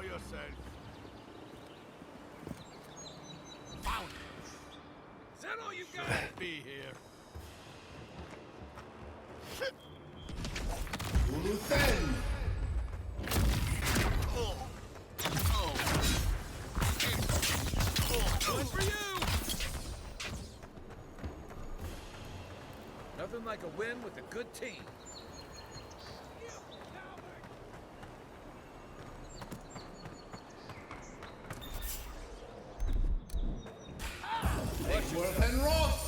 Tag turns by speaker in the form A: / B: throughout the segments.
A: Show yourself. Found it. Is that all you got? Be here.
B: Uluthen!
A: One for you! Nothing like a win with a good team.
B: Worth and Roth!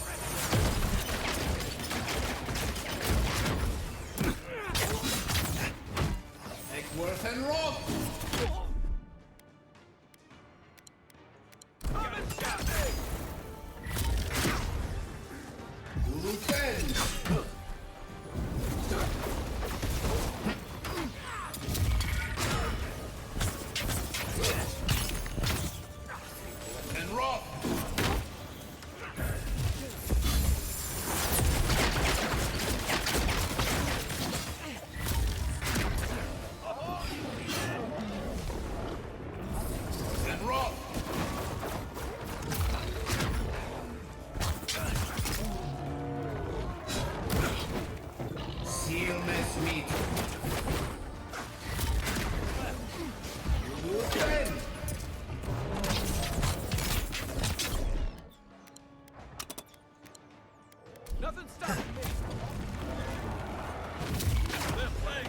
B: Worth and Roth!
A: Nothing stopping me. Left leg.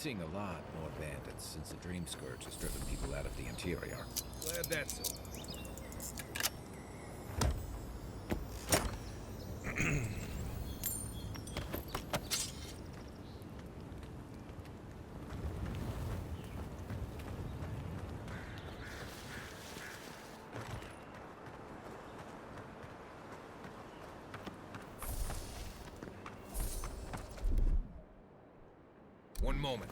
C: seeing a lot more bandits since the Dream Scourge has driven people out of the interior.
A: Glad that's over. One moment.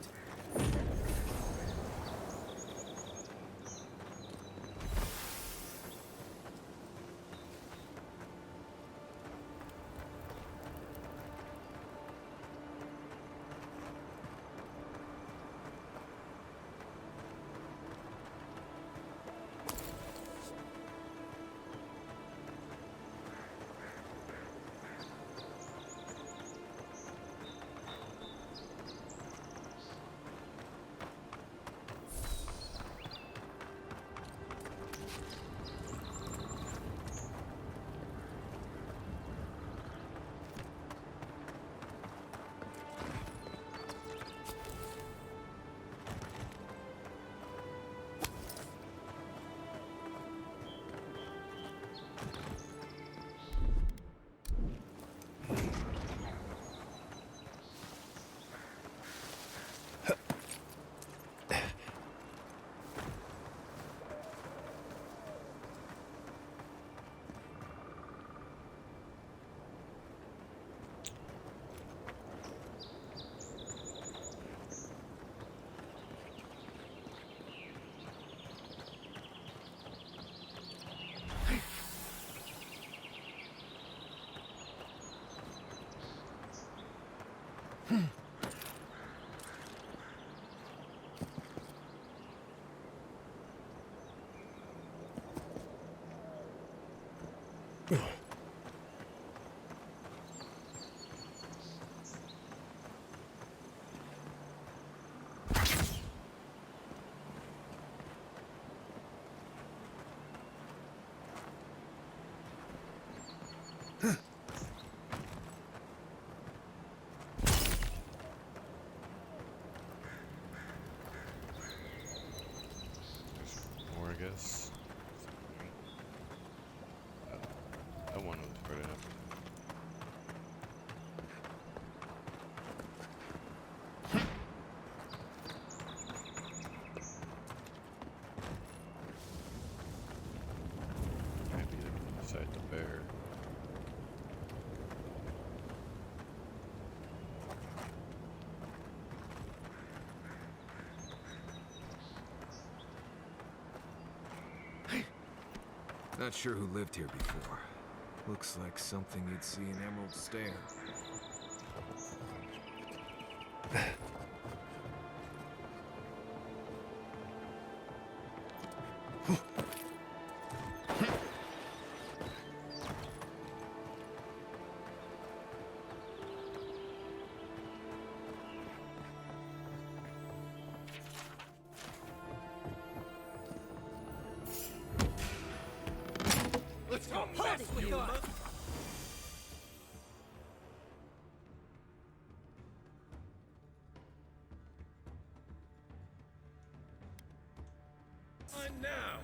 D: More, I guess. That one was pretty up. Maybe they're beside the bear.
A: Not sure who lived here before. Looks like something you'd see in Emerald Stair. Let's go mess with you, monk. On now.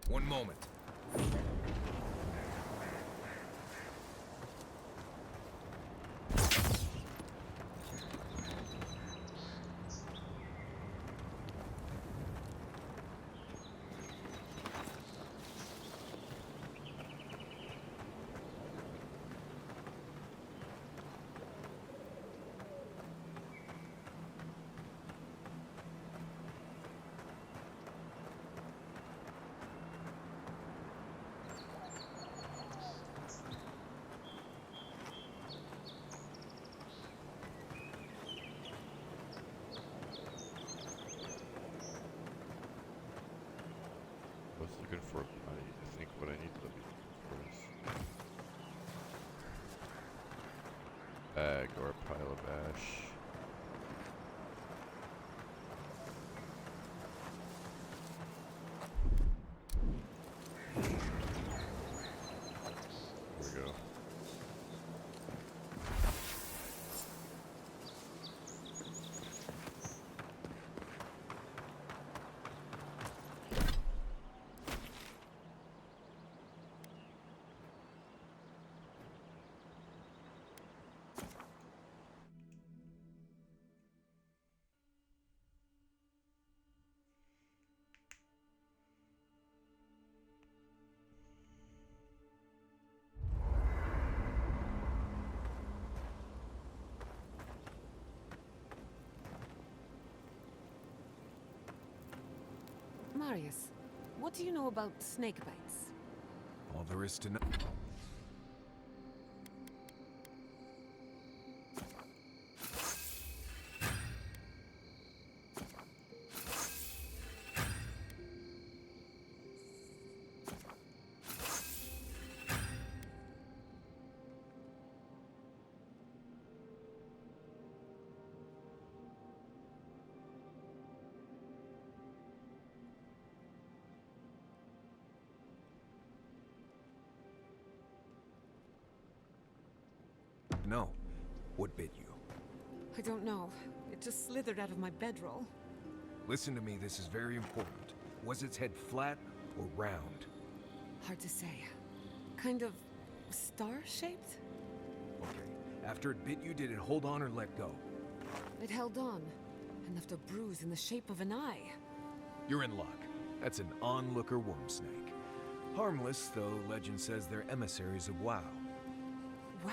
A: One moment.
D: I was looking for, I think what I need to look for is bag or a pile of ash. There we go.
E: Marius, what do you know about snake bites?
A: All there is to know. No. What bit you?
E: I don't know. It just slithered out of my bedroll.
A: Listen to me, this is very important. Was its head flat or round?
E: Hard to say. Kind of star-shaped?
A: Okay. After it bit you, did it hold on or let go?
E: It held on, and left a bruise in the shape of an eye.
A: You're in luck. That's an onlooker worm snake. Harmless, though legend says they're emissaries of WoW.
E: Wow.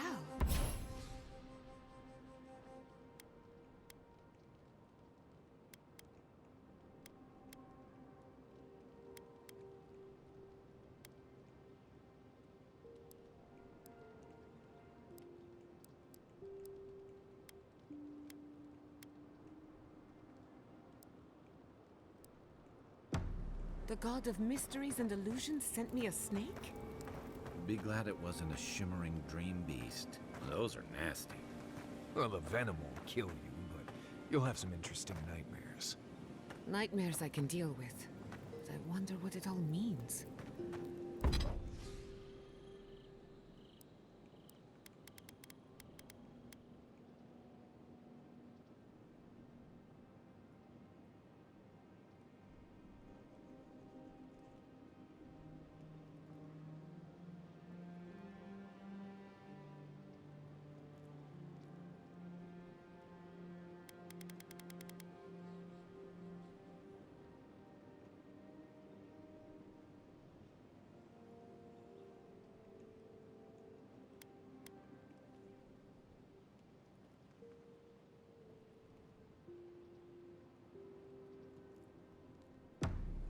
E: The god of mysteries and illusions sent me a snake?
C: Be glad it wasn't a shimmering dream beast. Those are nasty.
A: Well, the venom won't kill you, but you'll have some interesting nightmares.
E: Nightmares I can deal with. But I wonder what it all means.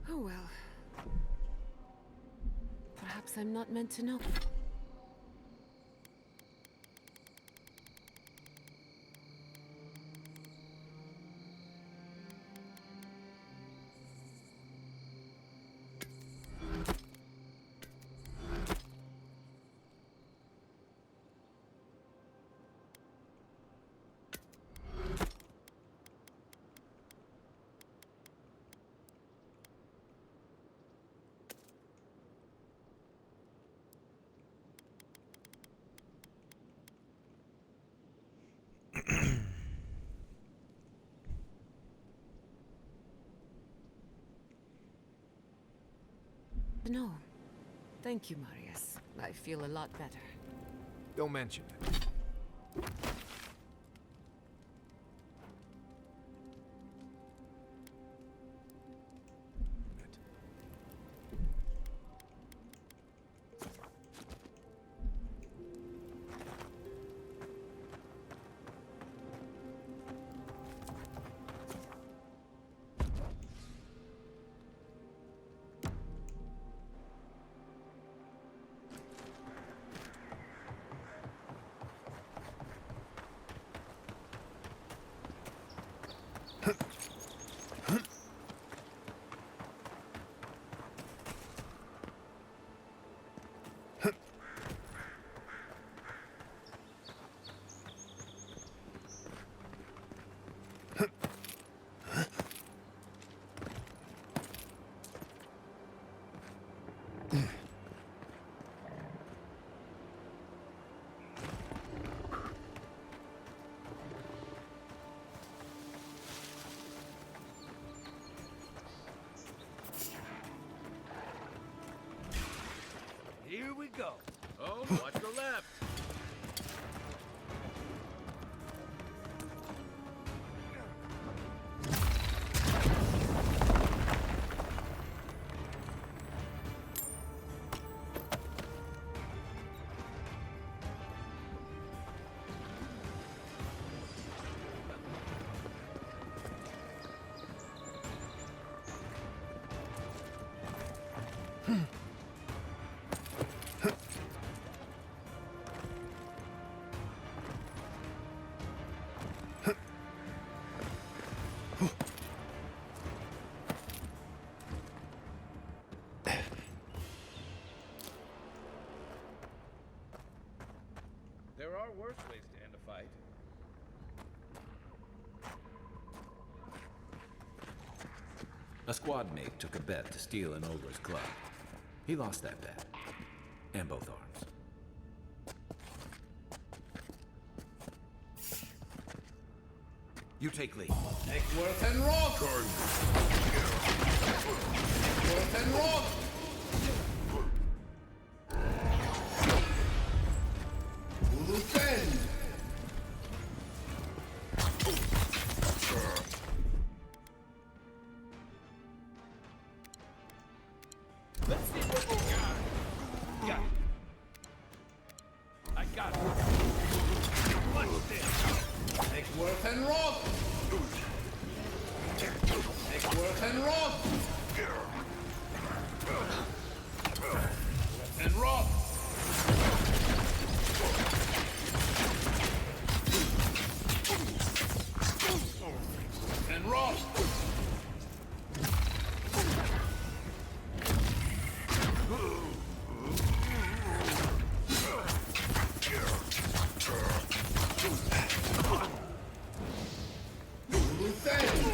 E: Oh well. Perhaps I'm not meant to know. No. Thank you, Marius. I feel a lot better.
A: Don't mention it.
F: Here we go. Oh, watch your left. There are worse ways to end a fight.
C: A squad mate took a bet to steal an ogre's club. He lost that bet. And both arms. You take lead.
B: Eckworth and Rock! Eckworth and Rock! Defend!
F: Let's see what we got. Yeah. I got it. Watch this.
B: Eckworth and Rock! Eckworth and Rock! And Rock! And Rock! Defend!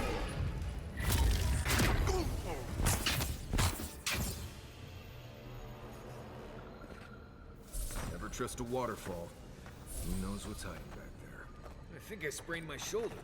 A: Never trust a waterfall. Who knows what's hiding back there? I think I sprained my shoulder.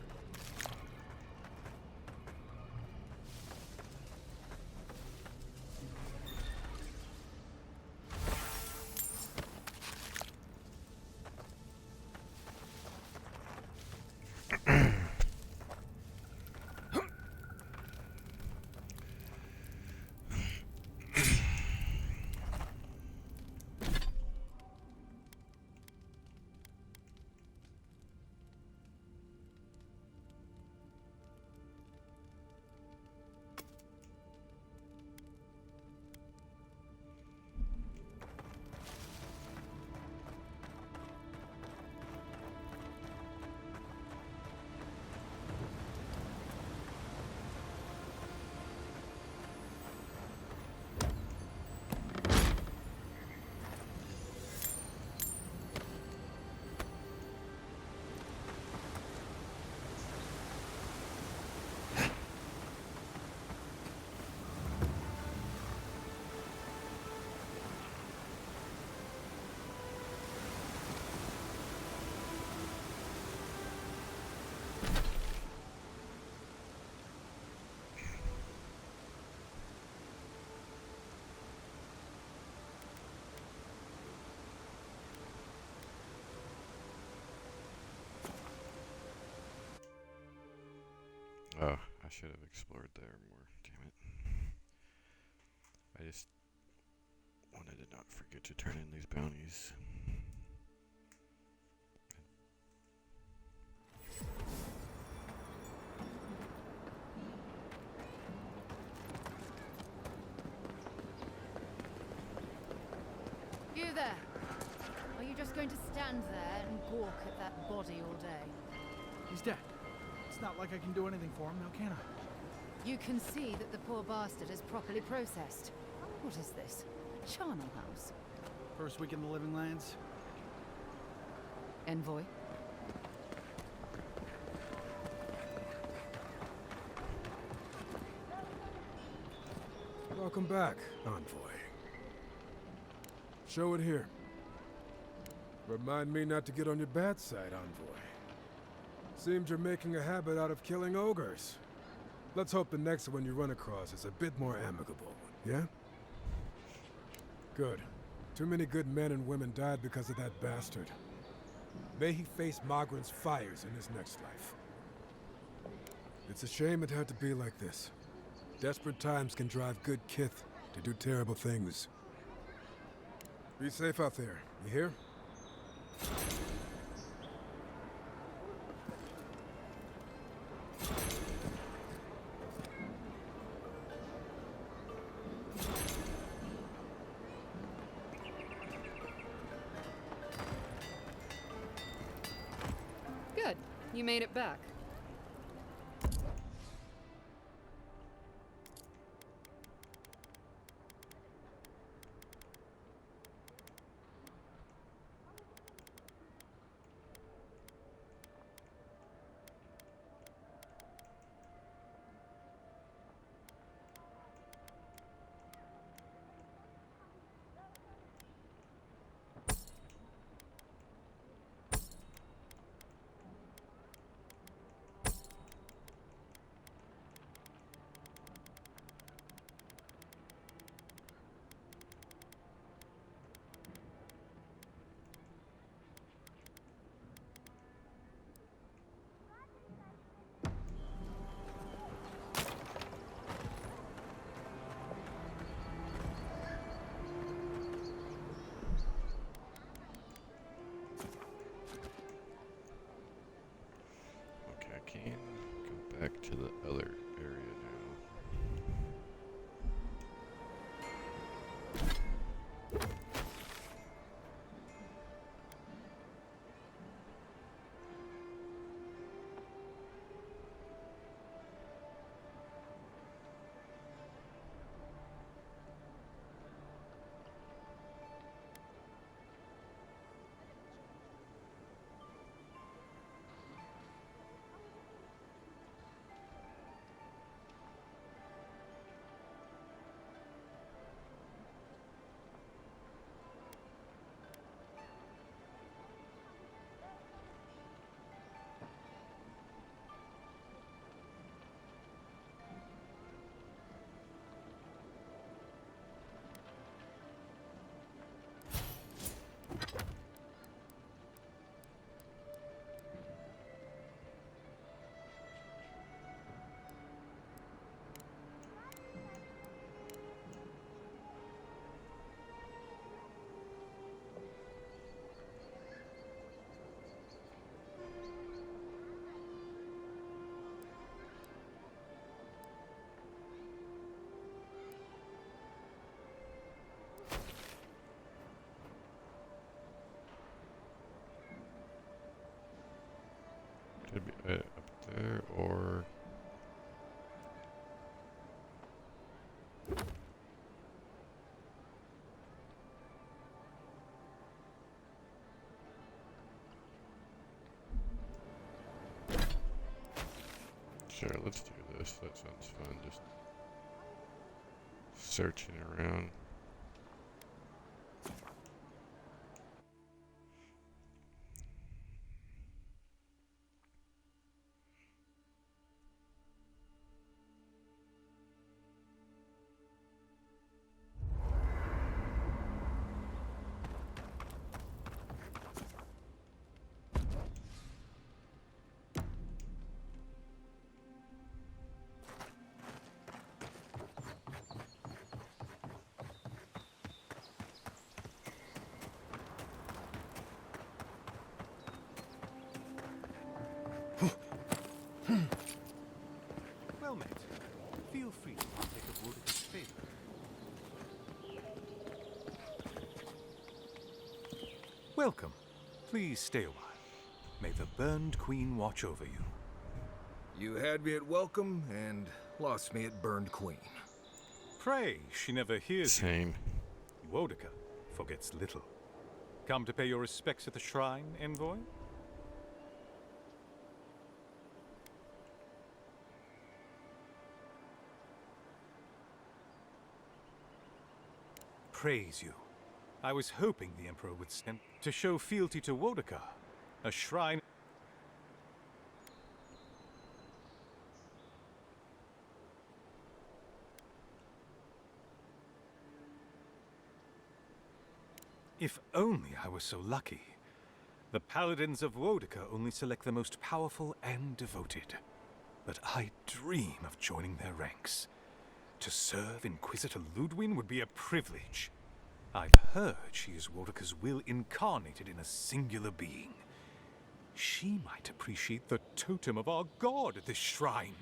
D: Oh, I should have explored there more. Damn it. I just wanted to not forget to turn in these bounties.
G: You there! Are you just going to stand there and gawk at that body all day?
H: He's dead. It's not like I can do anything for him, now can I?
G: You can see that the poor bastard is properly processed. What is this? Charnel House?
H: First week in the Living Lands.
G: Envoy?
A: Welcome back, Envoy. Show it here. Remind me not to get on your bad side, Envoy. Seems you're making a habit out of killing ogres. Let's hope the next one you run across is a bit more amicable, yeah? Good. Too many good men and women died because of that bastard. May he face Magran's fires in his next life. It's a shame it had to be like this. Desperate times can drive good kith to do terrible things. Be safe out there, you hear?
G: Good. You made it back.
D: Okay, I can go back to the other area now. Could be up there or... Sure, let's do this. That sounds fun. Just searching around.
I: Welcome. Please stay a while. May the Burned Queen watch over you.
J: You had me at welcome and lost me at Burned Queen.
I: Pray she never hears
D: Same.
I: you. Wodaka forgets little. Come to pay your respects at the shrine, envoy? Praise you. I was hoping the Emperor would send to show fealty to Wodaka, a shrine. If only I were so lucky. The paladins of Wodaka only select the most powerful and devoted. But I dream of joining their ranks. To serve Inquisitor Ludwin would be a privilege. I've heard she is Wodaka's will incarnated in a singular being. She might appreciate the totem of our god at this shrine.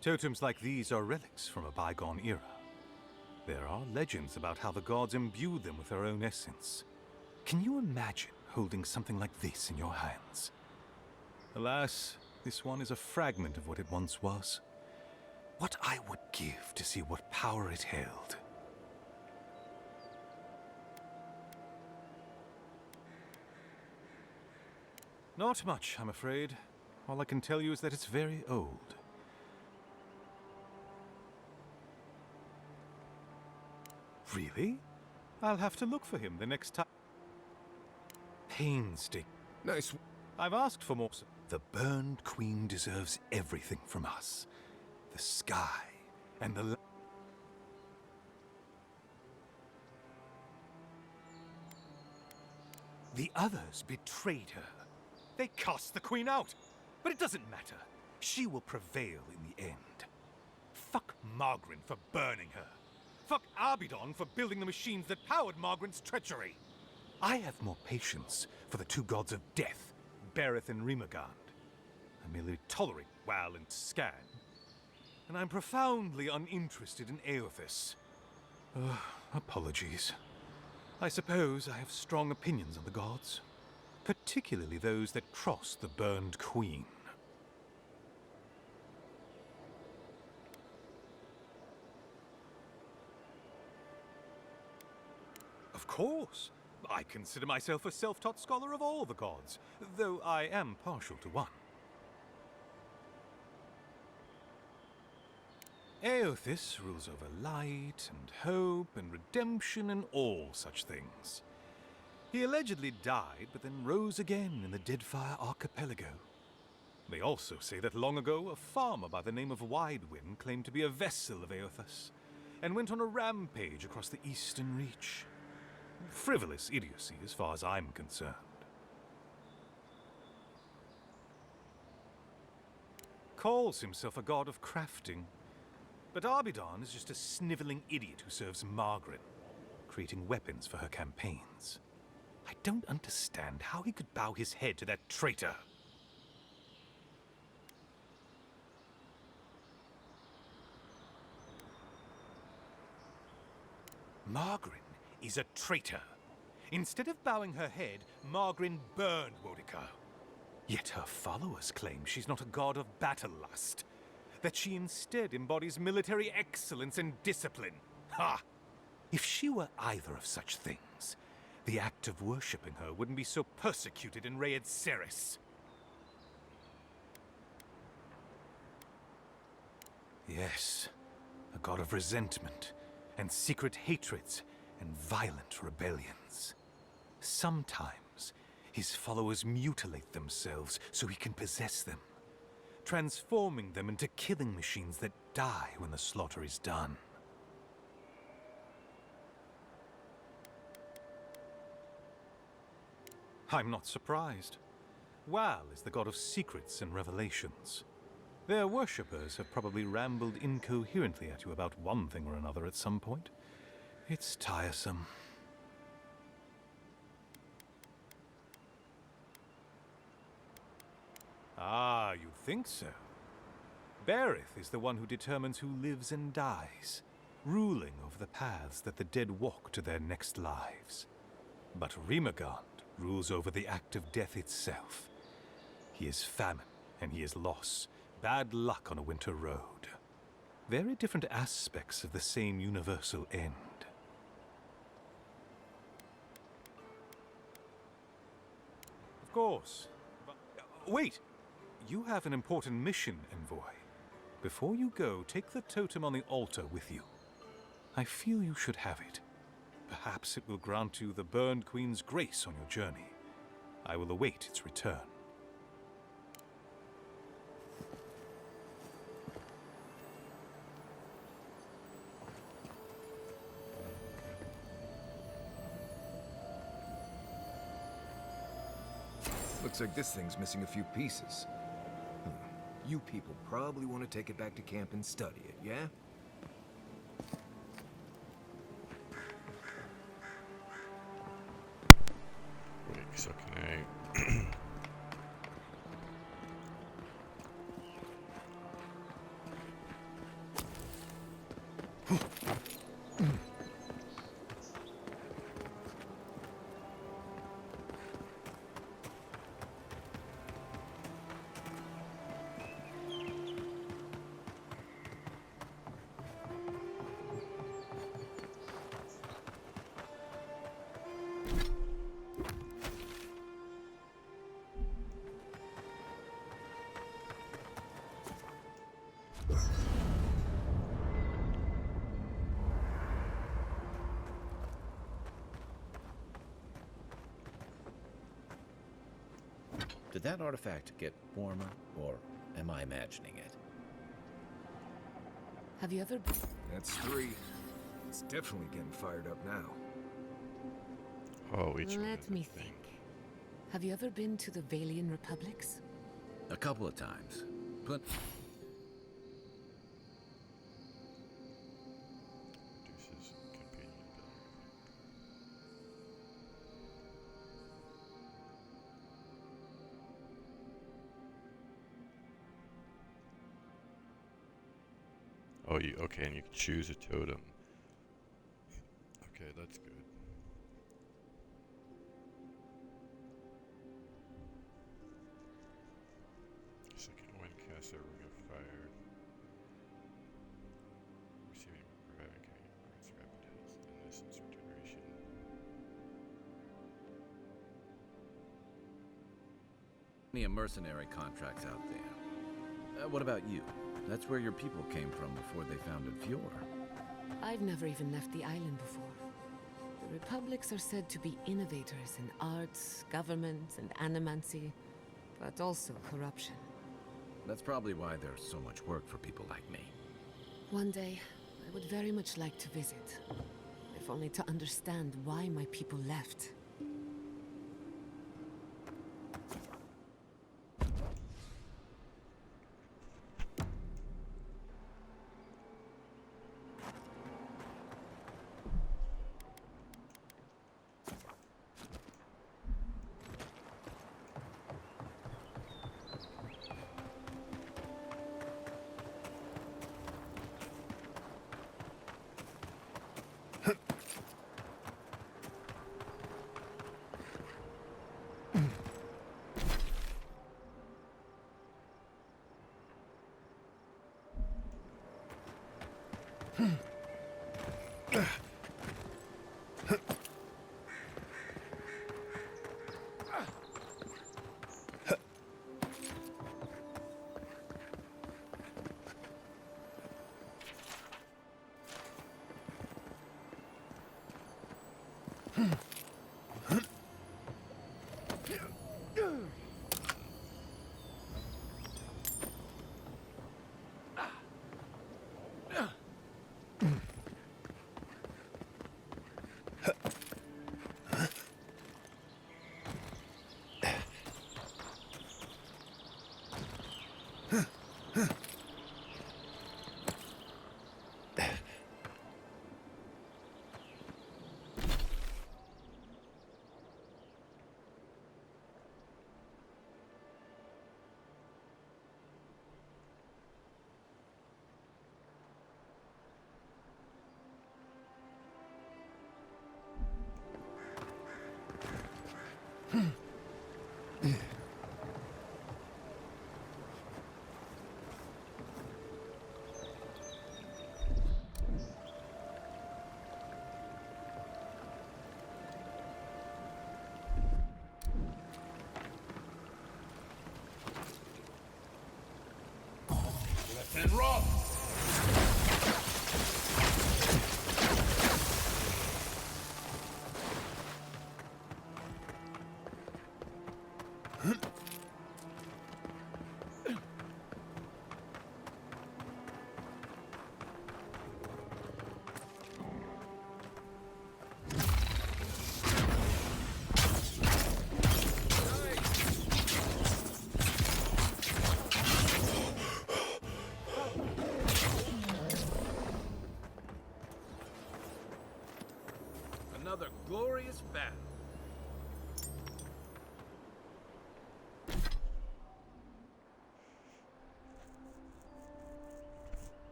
I: Totems like these are relics from a bygone era. There are legends about how the gods imbued them with their own essence. Can you imagine holding something like this in your hands? Alas, this one is a fragment of what it once was. What I would give to see what power it held. Not much, I'm afraid. All I can tell you is that it's very old. Really? I'll have to look for him the next time. Painstaking.
J: Nice.
I: I've asked for more. The Burned Queen deserves everything from us. The sky and the The others betrayed her. They cast the Queen out. But it doesn't matter. She will prevail in the end. Fuck Margaret for burning her. Fuck Abidon for building the machines that powered Margaret's treachery. I have more patience for the two gods of death, Bereth and Rimagand. I merely tolerate Wal and Scan. And I'm profoundly uninterested in Aothis. Apologies. I suppose I have strong opinions on the gods, particularly those that cross the Burned Queen. Of course. I consider myself a self-taught scholar of all the gods, though I am partial to one. Aothis rules over light and hope and redemption and all such things. He allegedly died, but then rose again in the Deadfire Archipelago. They also say that long ago, a farmer by the name of Widewind claimed to be a vessel of Aothis, and went on a rampage across the Eastern Reach. Frivolous idiocy as far as I'm concerned. Calls himself a god of crafting, but Abidon is just a sniveling idiot who serves Margaret, creating weapons for her campaigns. I don't understand how he could bow his head to that traitor. Margaret is a traitor. Instead of bowing her head, Margaret burned Wodaka. Yet her followers claim she's not a god of battle lust, that she instead embodies military excellence and discipline. Ha! If she were either of such things, the act of worshipping her wouldn't be so persecuted in Rayed Ceres. Yes, a god of resentment and secret hatreds and violent rebellions. Sometimes his followers mutilate themselves so he can possess them, transforming them into killing machines that die when the slaughter is done. I'm not surprised. Wal is the god of secrets and revelations. Their worshippers have probably rambled incoherently at you about one thing or another at some point. It's tiresome. Ah, you think so? Bereth is the one who determines who lives and dies, ruling over the paths that the dead walk to their next lives. But Rimagant rules over the act of death itself. He is famine, and he is loss. Bad luck on a winter road. Very different aspects of the same universal end. Of course. But, wait! You have an important mission, Envoy. Before you go, take the totem on the altar with you. I feel you should have it. Perhaps it will grant you the Burned Queen's grace on your journey. I will await its return.
J: Looks like this thing's missing a few pieces. You people probably want to take it back to camp and study it, yeah?
D: Wait, so can I...
C: Did that artifact get warmer, or am I imagining it?
E: Have you ever been?
J: That's 3. It's definitely getting fired up now.
D: Oh, each one
E: Let
D: is a
E: me
D: thing.
E: think. Have you ever been to the Valian Republics?
C: A couple of times. But
D: Reduces companion ability. Oh, you okay? And you can choose a totem. Okay, that's good. Second one casts a ring of fire. Receiving reviving grants rapid health and essence regeneration.
C: many mercenary contracts out there. What about you? That's where your people came from before they founded Fjord.
E: I've never even left the island before. The republics are said to be innovators in arts, government, and animancy, but also corruption.
C: That's probably why there's so much work for people like me.
E: One day, I would very much like to visit, if only to understand why my people left.
B: Left and run!
F: Another glorious battle.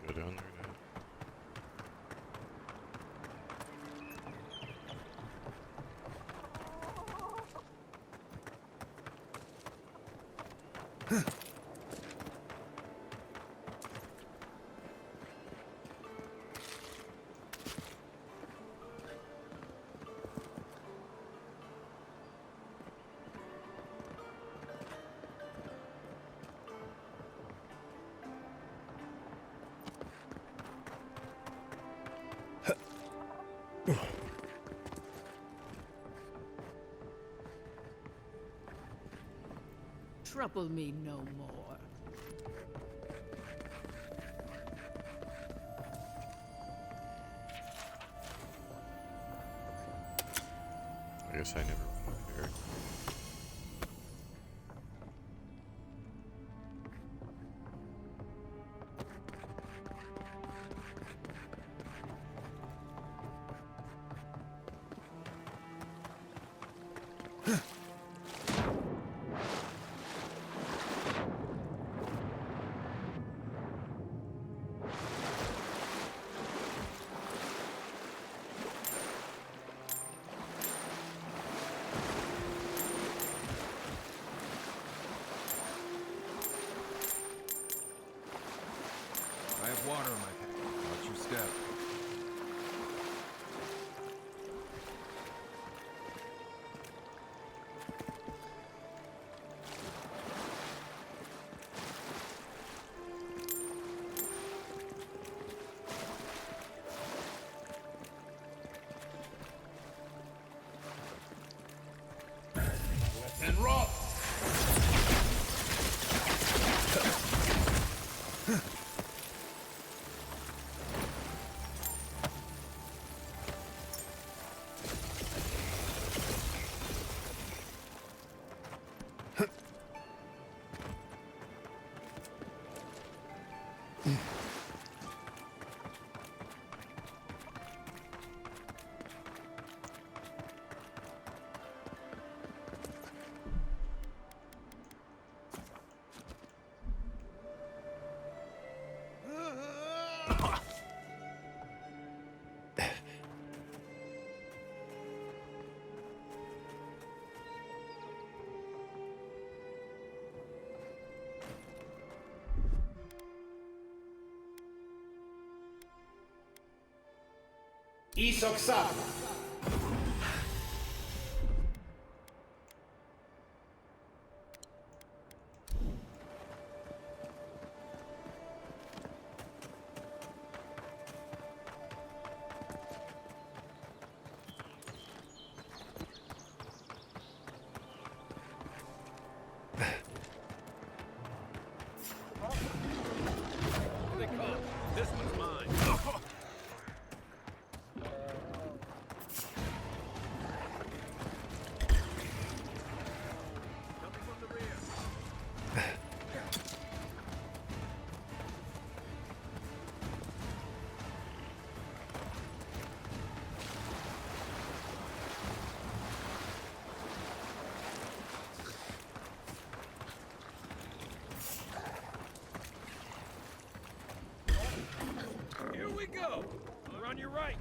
D: Go down there now.
K: Trouble me no more.
D: I guess I never went up here.
J: I have water in my pack. Watch your step.
B: Left and run! Isoksa!
F: on your right.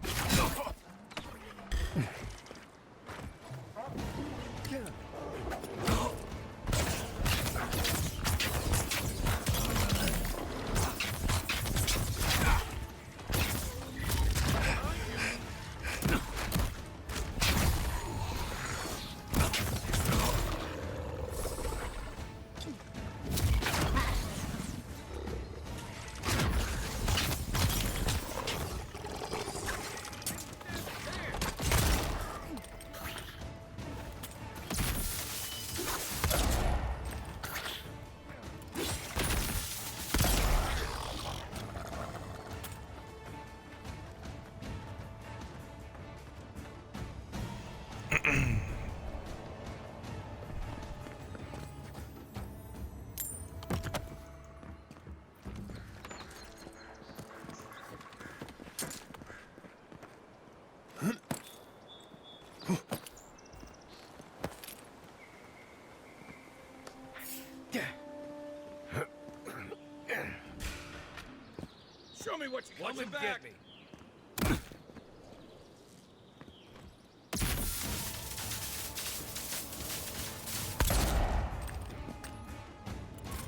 F: Show me what you got. Come back. Me.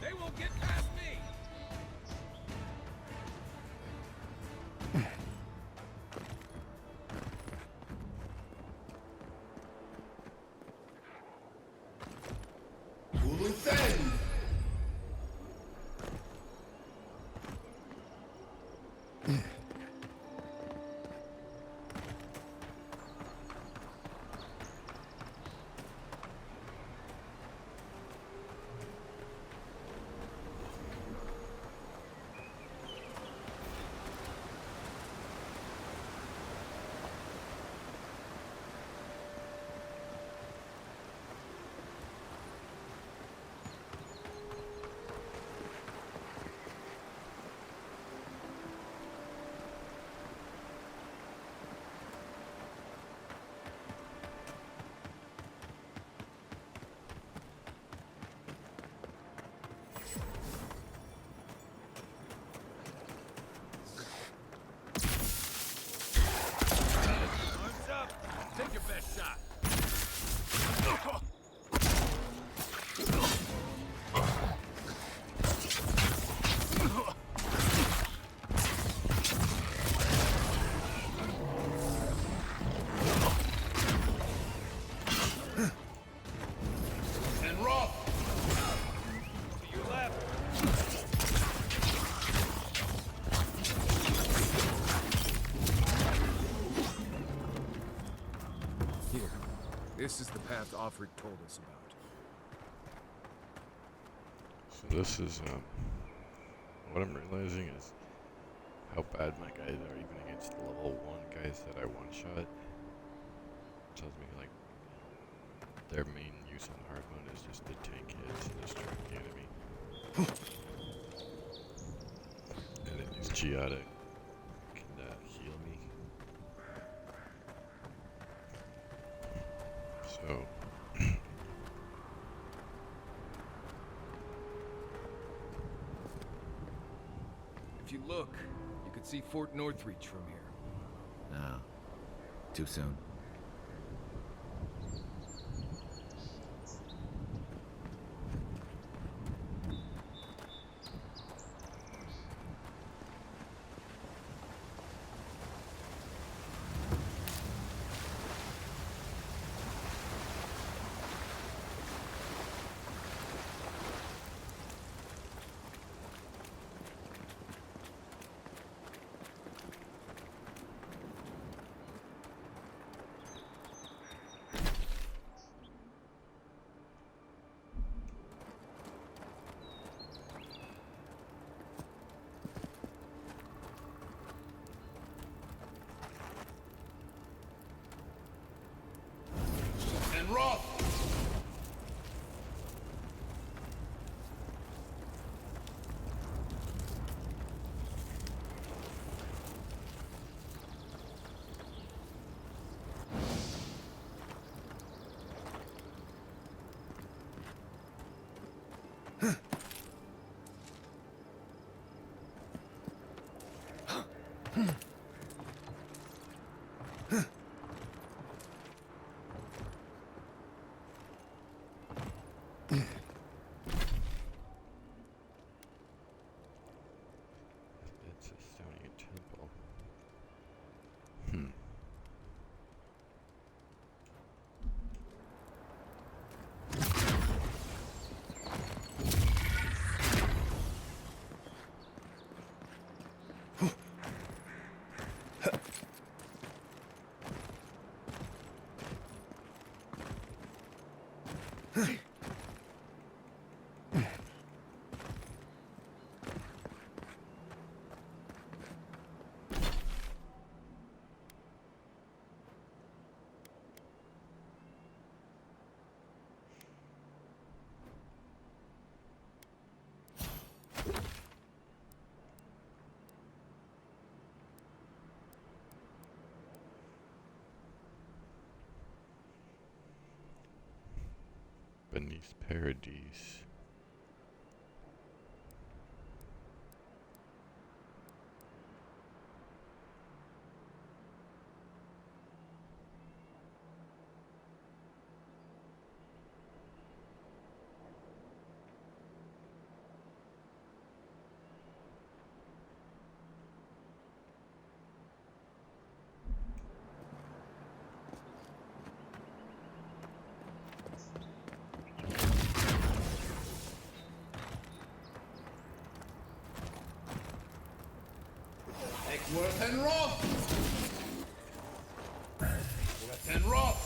F: They won't get past me.
B: Within.
F: Take your best shot.
B: And rough.
F: To your left.
J: Here. This is the path Offred told us about.
D: So this is, what I'm realizing is how bad my guys are even against the level 1 guys that I one-shot. Tells me, like, their main use on hard mode is just to tank hits and distract the enemy. And then use Giada can heal me. So...
J: If you look, you could see Fort Northreach from here.
C: No. Too soon.
D: beneath Paradise.
B: Worth and Roth! Worth and Roth!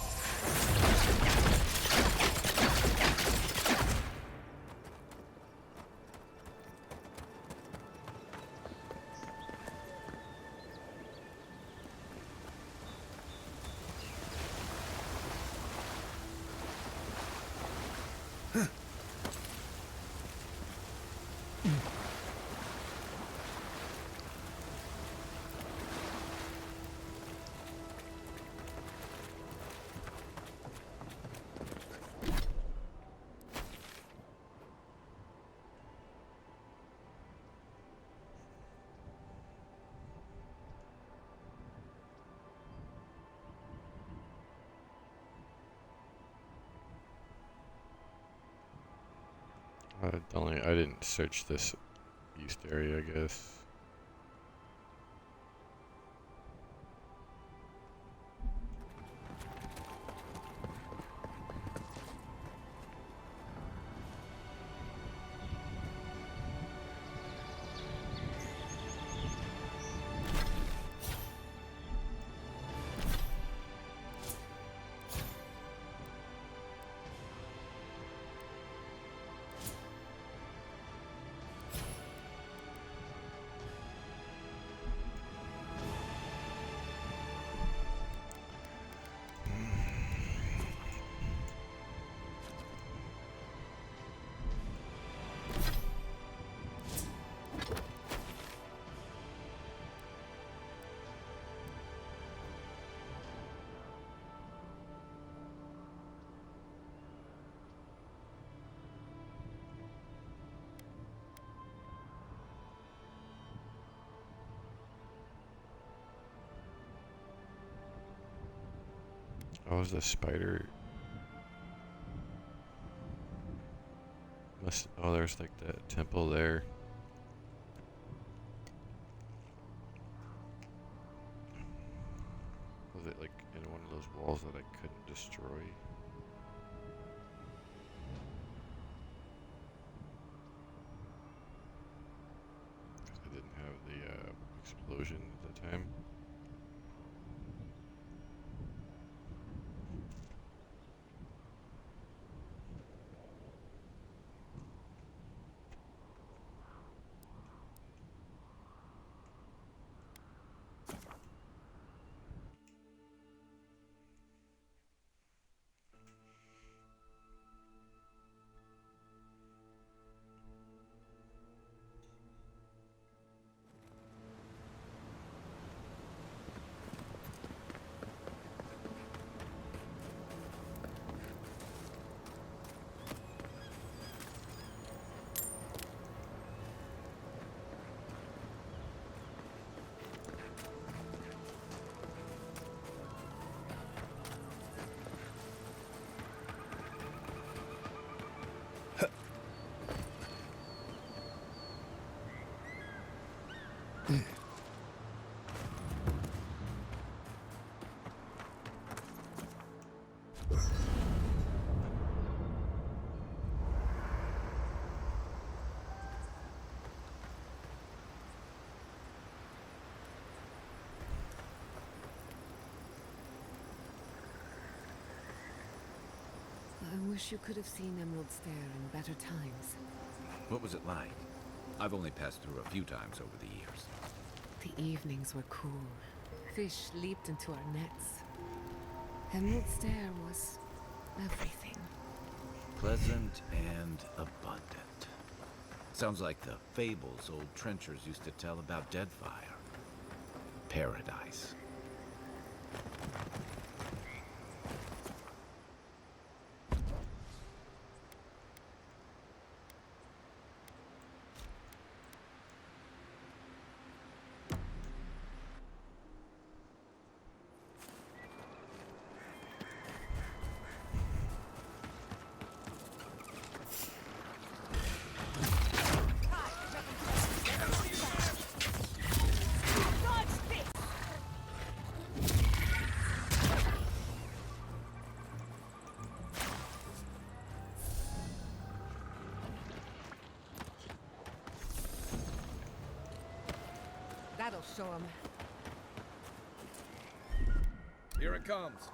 D: I didn't search this east area, I guess. Oh, is the spider? Oh, there's like that temple there. Was it like in one of those walls that I couldn't destroy? Because I didn't have the explosion at the time.
E: I wish you could have seen Emerald Stair in better times.
C: What was it like? I've only passed through a few times over the years.
E: The evenings were cool. Fish leaped into our nets. Emerald Stair was everything.
C: Pleasant and abundant. Sounds like the fables old trenchers used to tell about Deadfire. Paradise.
E: I'll show him.
J: Here it comes.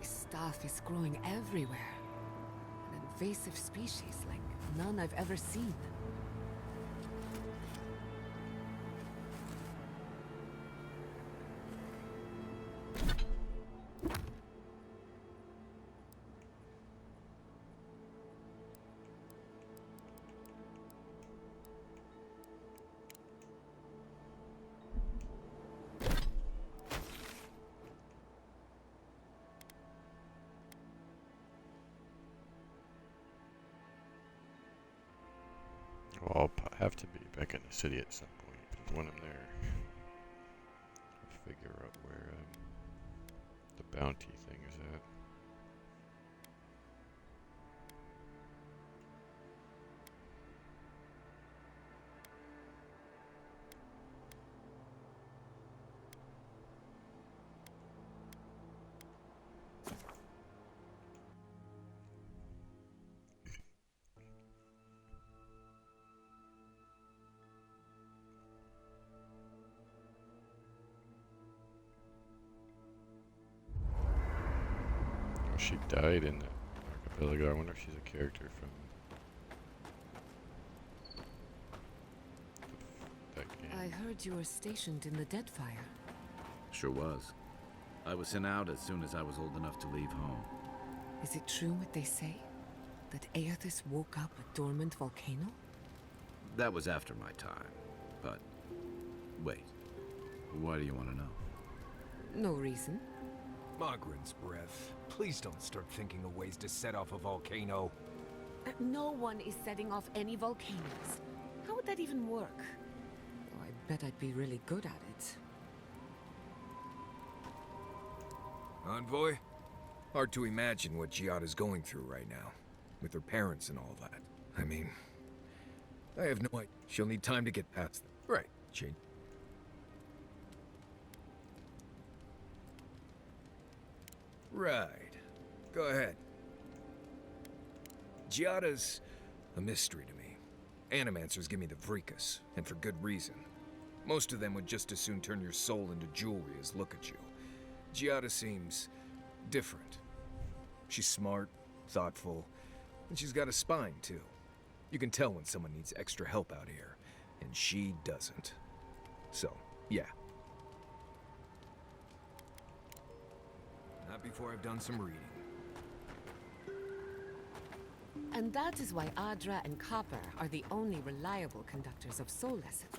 E: Stuff is growing everywhere. An invasive species like none I've ever seen.
D: Well, I'll have to be back in the city at some point, but when I'm there, I'll figure out where the bounty thing is at. She died in that archipelago. I wonder if she's a character from that game.
E: I heard you were stationed in the Deadfire.
C: Sure was. I was sent out as soon as I was old enough to leave home.
E: Is it true what they say? That Aethys woke up a dormant volcano?
C: That was after my time. But, wait. Why do you want to know?
E: No reason.
J: Magrin's breath. Please don't start thinking of ways to set off a volcano.
E: No one is setting off any volcanoes. How would that even work? Oh, I bet I'd be really good at it.
J: Envoy? Hard to imagine what Giada's going through right now. With her parents and all that. I mean, I have no idea. She'll need time to get past them. Right, Jane. Right. Go ahead. Giada's a mystery to me. Animancers give me the freakus, and for good reason. Most of them would just as soon turn your soul into jewelry as look at you. Giada seems different. She's smart, thoughtful, and she's got a spine, too. You can tell when someone needs extra help out here, and she doesn't. So, yeah. Not before I've done some reading.
E: And that is why Adra and Copper are the only reliable conductors of soul lessons.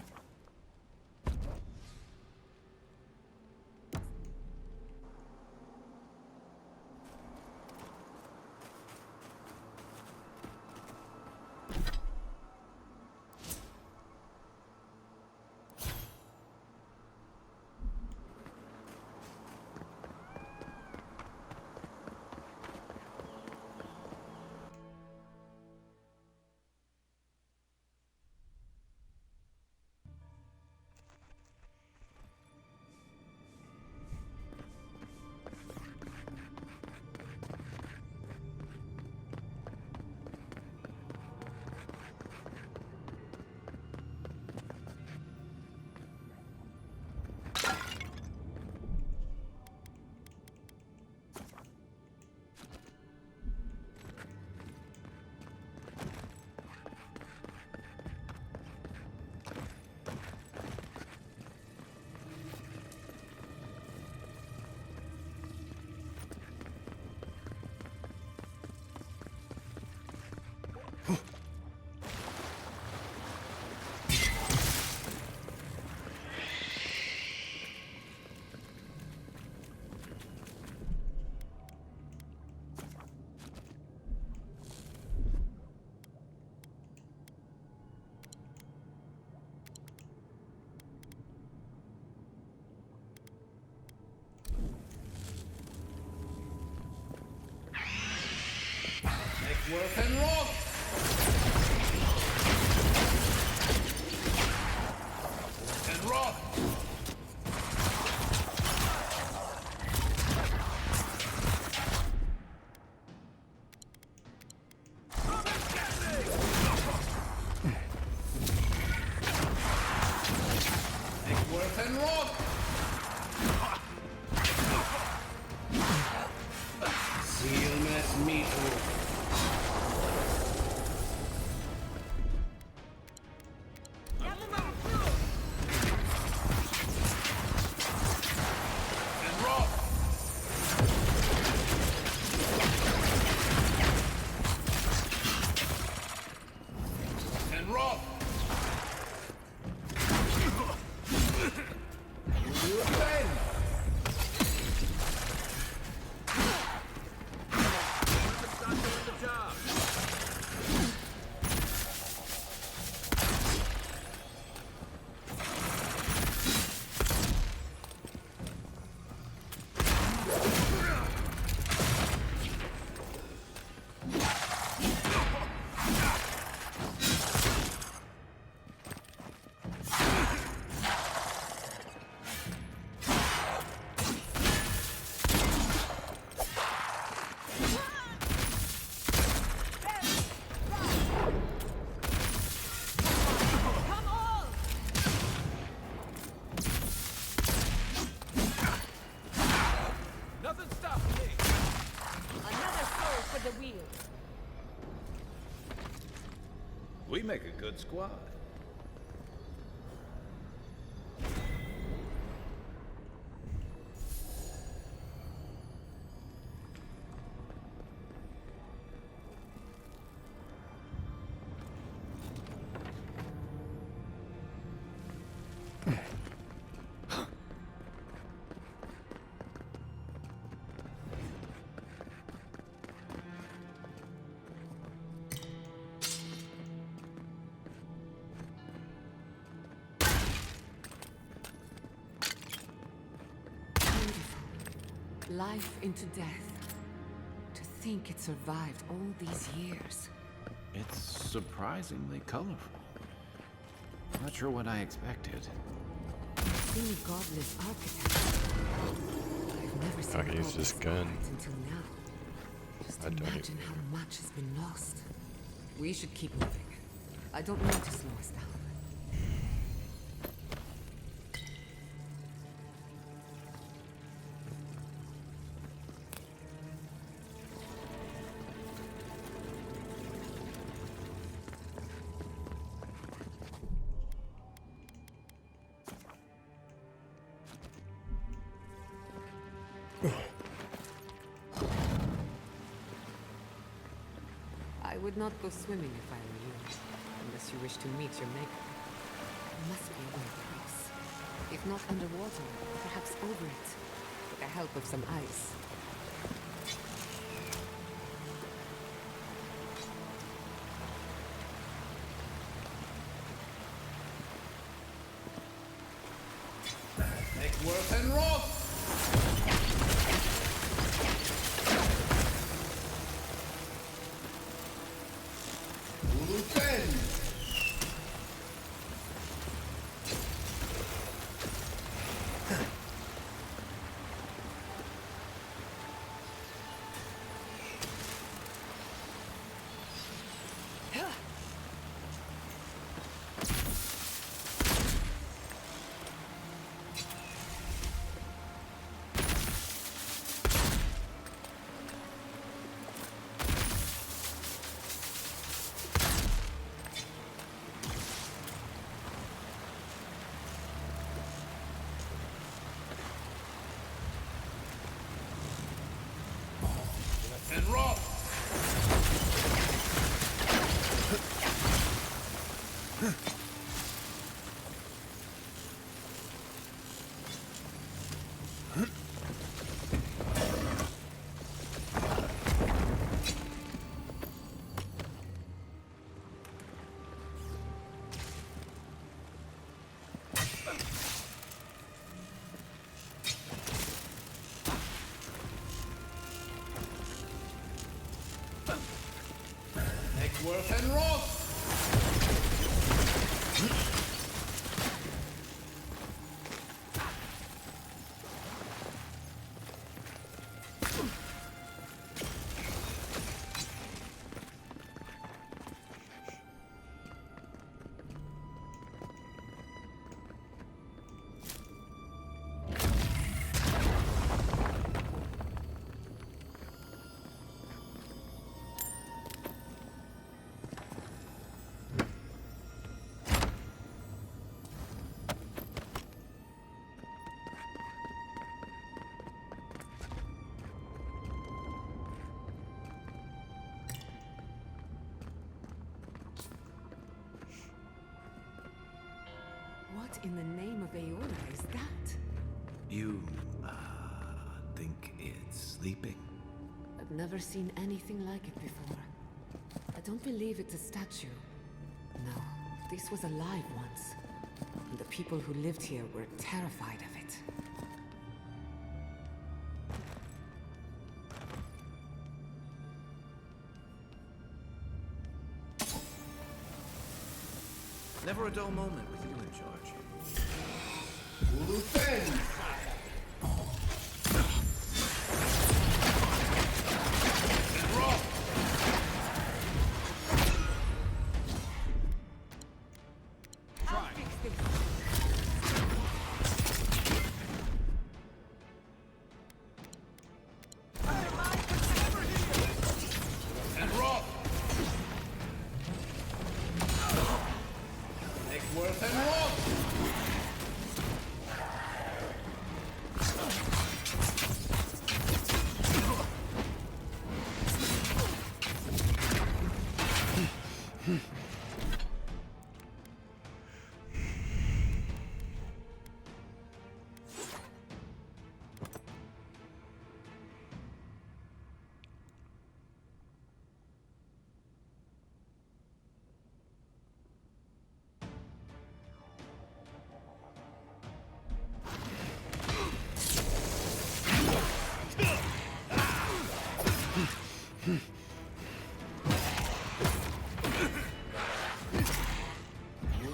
B: Worth and rock! And rock! Worth and rock! Seal mess meatloaf. And rock! And rock! You offend!
F: Start doing the job. Nothing stopping me.
K: Another soul for the wheel.
C: We make a good squad.
E: Life into death. To think it survived all these years.
C: It's surprisingly colorful. Not sure what I expected.
E: I've seen godless architecture. I've never seen
D: I can use
E: godless
D: this gun.
E: art until now. Just
D: I don't
E: imagine
D: even-
E: how much has been lost. We should keep moving. I don't want to slow us down. I would not go swimming if I were you, unless you wish to meet your maker. There must be a way across. If not underwater, perhaps over it, with the help of some ice.
B: Make worth and rock! Defend! Make worth and wrath!
E: What in the name of Aeola is that?
C: You, think it's sleeping?
E: I've never seen anything like it before. I don't believe it's a statue. No, this was alive once. And the people who lived here were terrified of it.
C: Never a dull moment with you in charge.
B: Ulufen! And wrath!
K: I'll fix this.
B: And wrath! Make worth and wrath!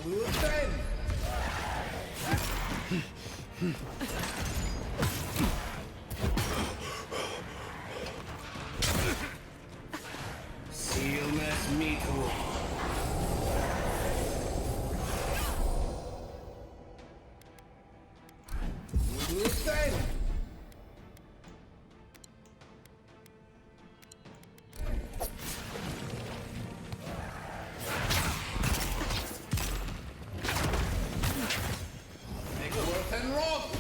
B: Ulufen! Sealness metal. Ulufen! Make worth and wrath!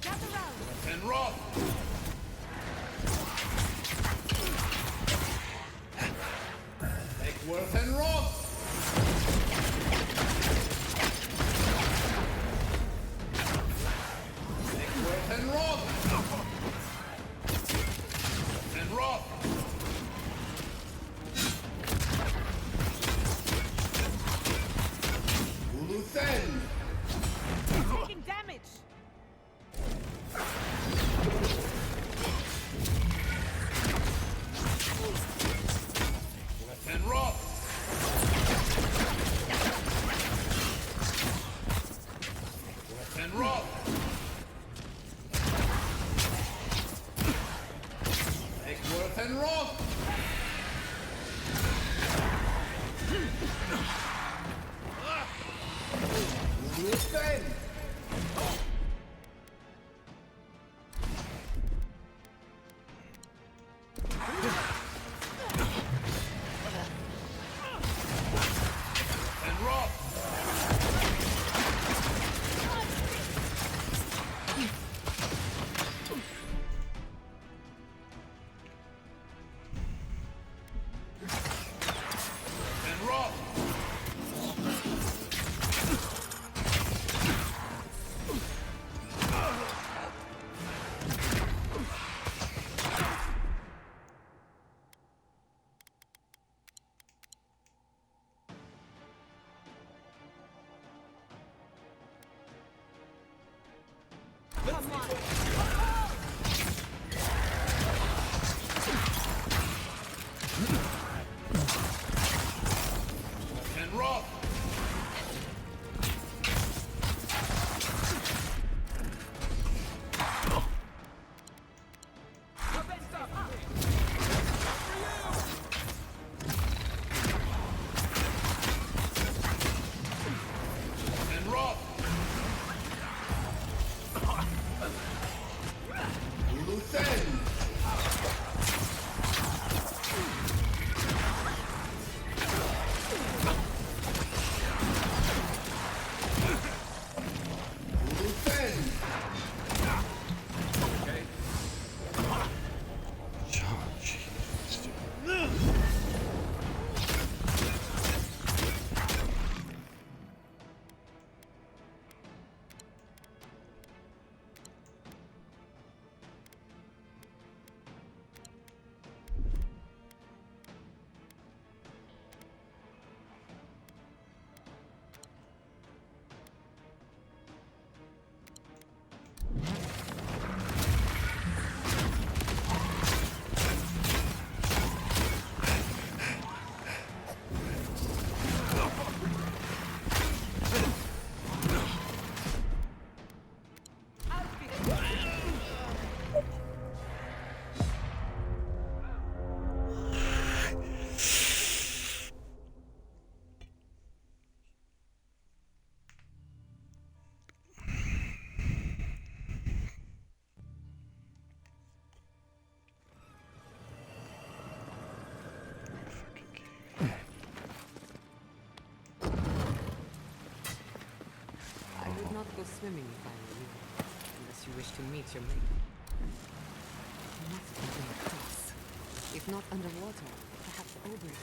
K: Gather round.
B: And wrath! Make worth and wrath! Make worth and wrath! And wrath! Ulufen!
K: Taking damage.
B: And wrath! And wrath! Make worth and wrath! Ulufen! And wrath! And wrath!
E: I would not go swimming if I were you, unless you wish to meet your maker. You must be in a place. If not underwater, perhaps over it,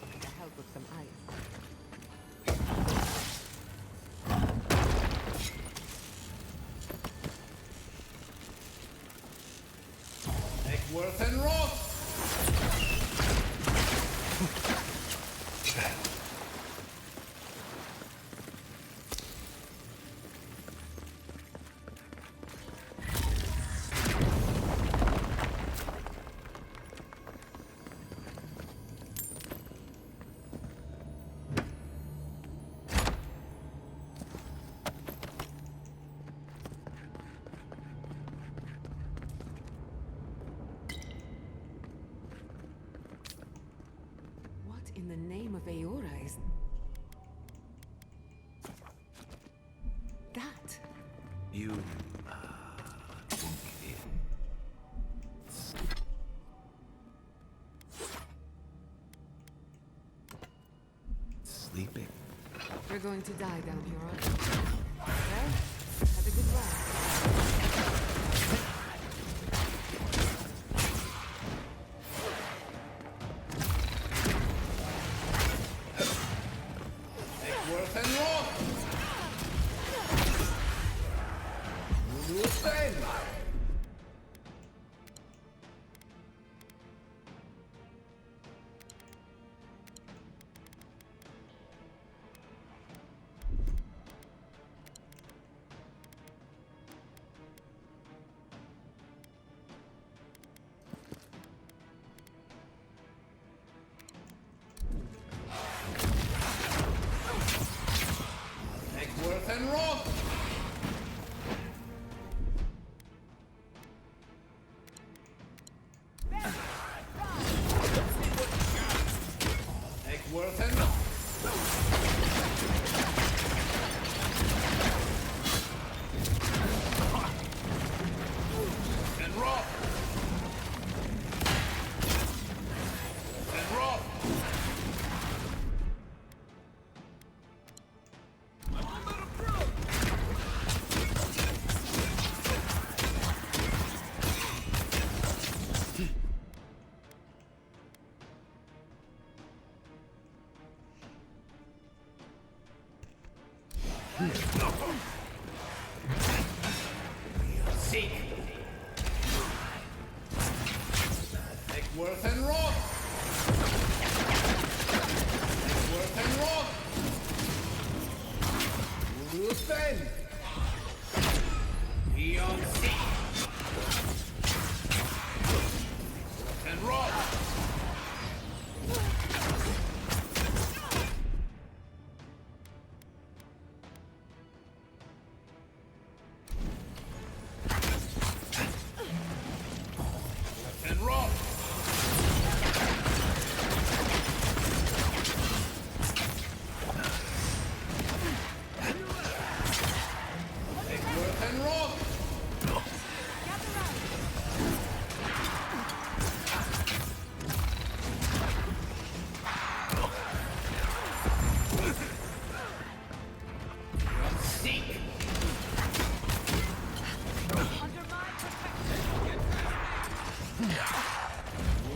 E: with the help of some ice.
B: Eckworth and Roth!
E: What in the name of Aora is that?
C: You, think it's sleeping?
E: We're going to die down here, aren't we? Well, have a good ride.
B: Eckworth and Roth! Luthen! Eckworth and Roth! Eckworth and Roth! And Roth! And Roth! Seek! Eckworth and Roth! Eckworth and Roth! Luthen! Beyond Seek! And Roth! And Roth! Eckworth and Roth! Seek!
K: Under my protection.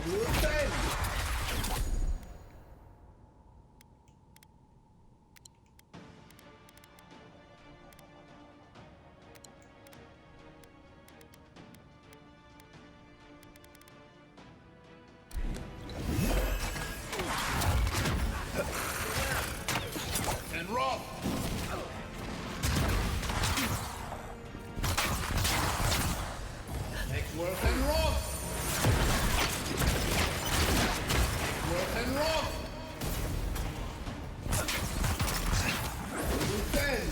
B: Luthen! And Roth! Eckworth and Roth! Eckworth and Roth! Luthen!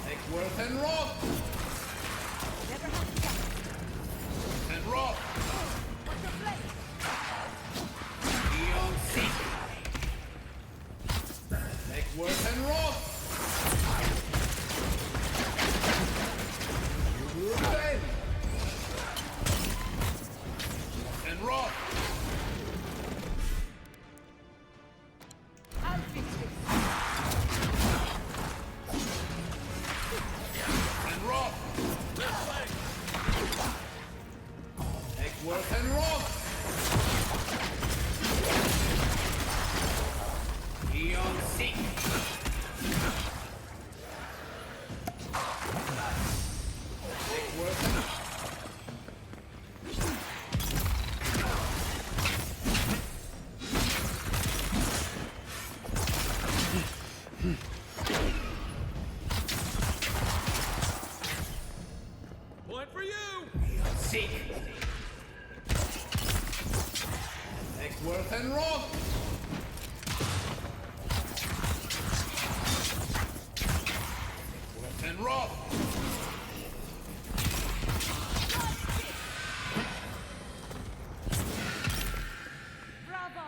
B: Eckworth and Roth!
K: Never have to get.
B: And Roth!
K: What's the flame?
B: Beyond Seek! Eckworth and Roth! Luthen! And Roth!
K: I'll fix it.
B: Seek. Take worth and
F: Point for you!
B: seek. Take worth and rock. Take worth and rock.
K: Bravo!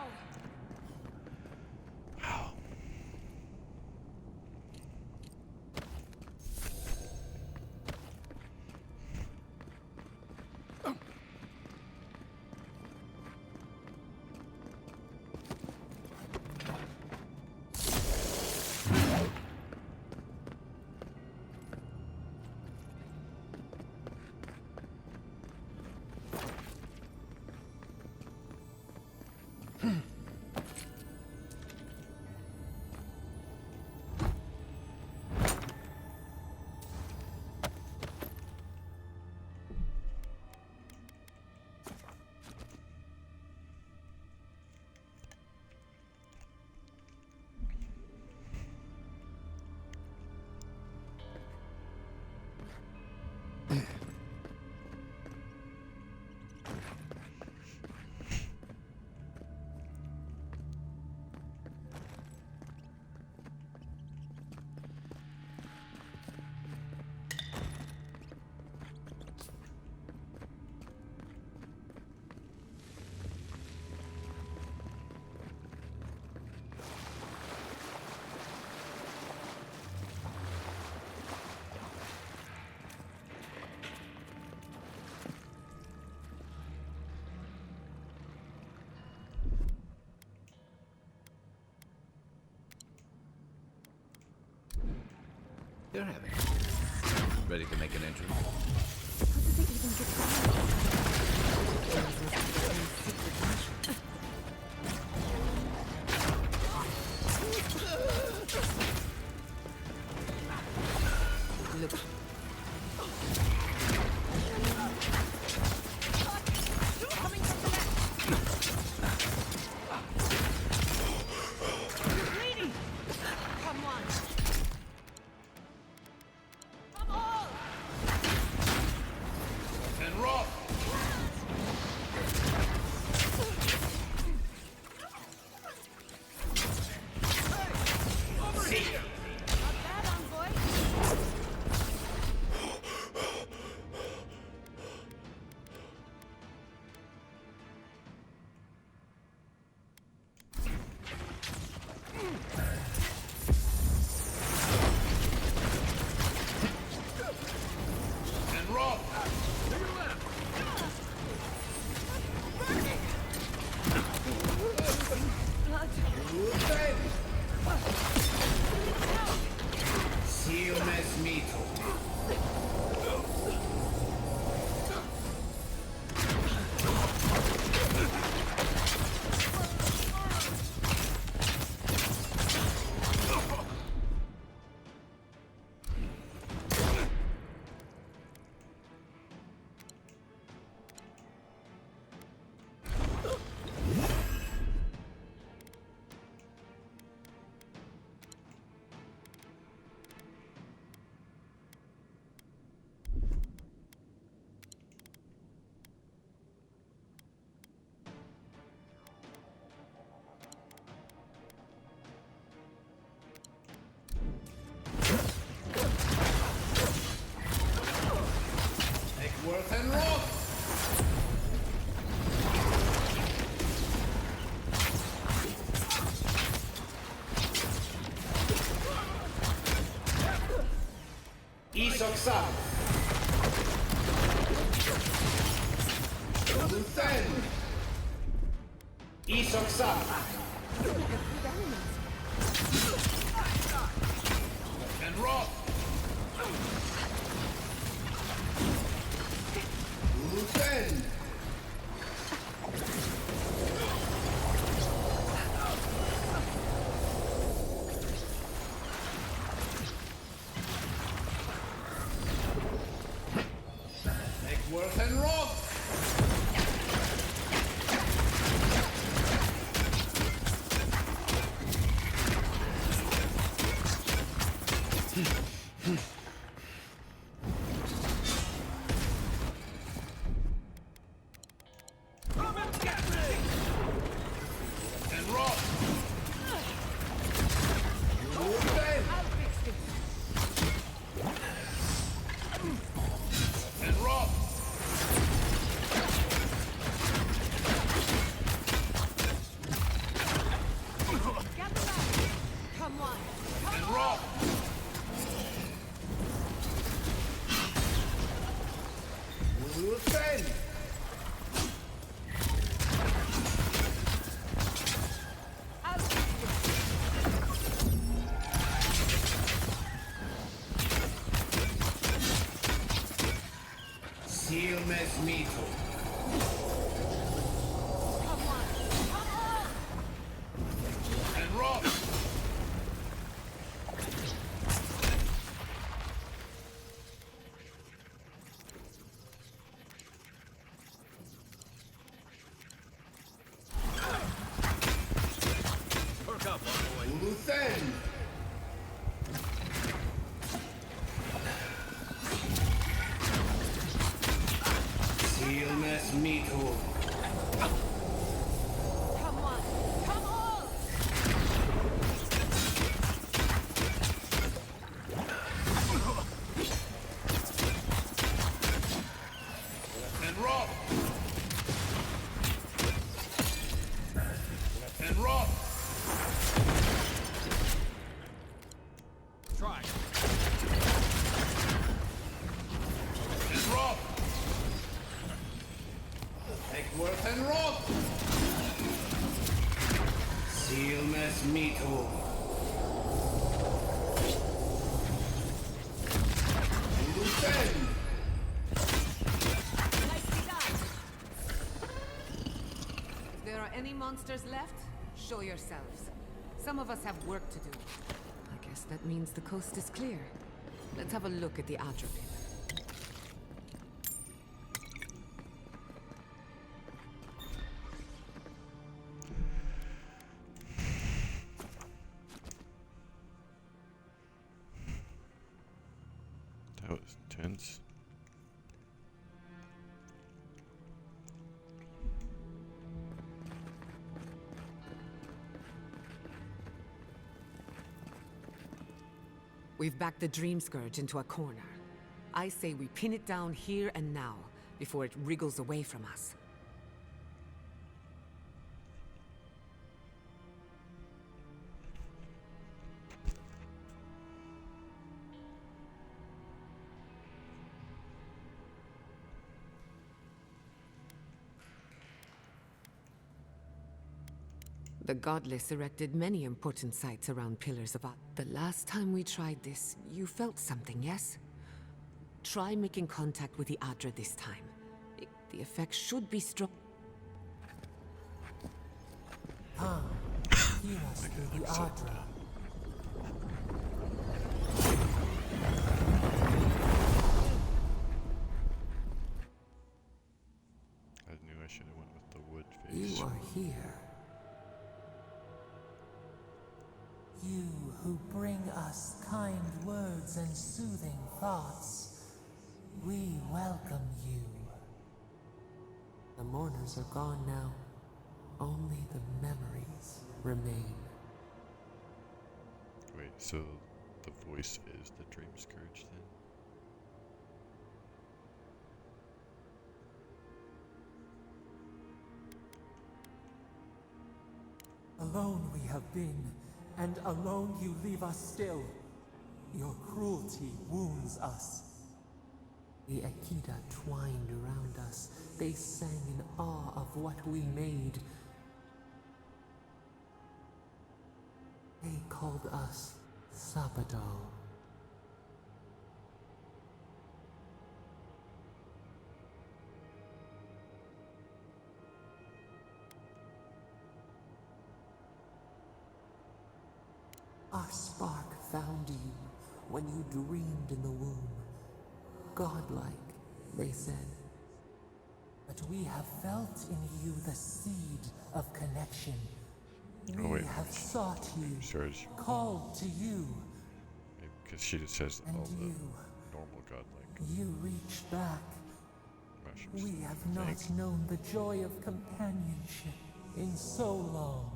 D: Wow.
C: They're having. Ready to make an entry?
E: How did they even get down? Things must be some secret mission. Look.
K: Coming from the left! You're bleeding! Come on! Come on!
B: And rock. Seek.
K: Not bad, envoy!
B: And rock. Luthen. Silmes mito. Take worth and rock. Isoksa. Luthen. Isoksa. And rock. Luthen. Seal mes mito.
K: Come on! Come on!
B: And rot!
F: Perk up, boy.
B: Uluthen! Seal mes mito.
K: Come on! Come on!
B: And rot! And rot!
F: Try.
B: And rot! Take worth and rot! Seal mes mito. Uluthen!
K: Nicely done!
E: If there are any monsters left, show yourselves. Some of us have work to do. I guess that means the coast is clear. Let's have a look at the Adra pillar.
D: That was intense.
E: We've backed the Dream Scourge into a corner. I say we pin it down here and now, before it wriggles away from us. The Godless erected many important sites around Pillars of Art. The last time we tried this, you felt something, yes? Try making contact with the Adra this time. The effect should be strong.
L: Come, hear us through the Adra.
D: I knew I should have went with the wood face.
L: You are here. You who bring us kind words and soothing thoughts, we welcome you. The mourners are gone now. Only the memories remain.
D: Wait, so the voice is the Dream Scourge then?
L: Alone we have been, and alone you leave us still. Your cruelty wounds us. The Akita twined around us. They sang in awe of what we made. They called us Sabado. Our spark found you when you dreamed in the womb. Godlike, they said. But we have felt in you the seed of connection.
D: Oh,
L: We
D: wait,
L: have sought you,
D: Scourge.
L: called to you,
D: Because she just says
L: and
D: all the
L: you,
D: normal godlike
L: you reach back.
D: mushrooms.
L: We have not known the joy of companionship in so long.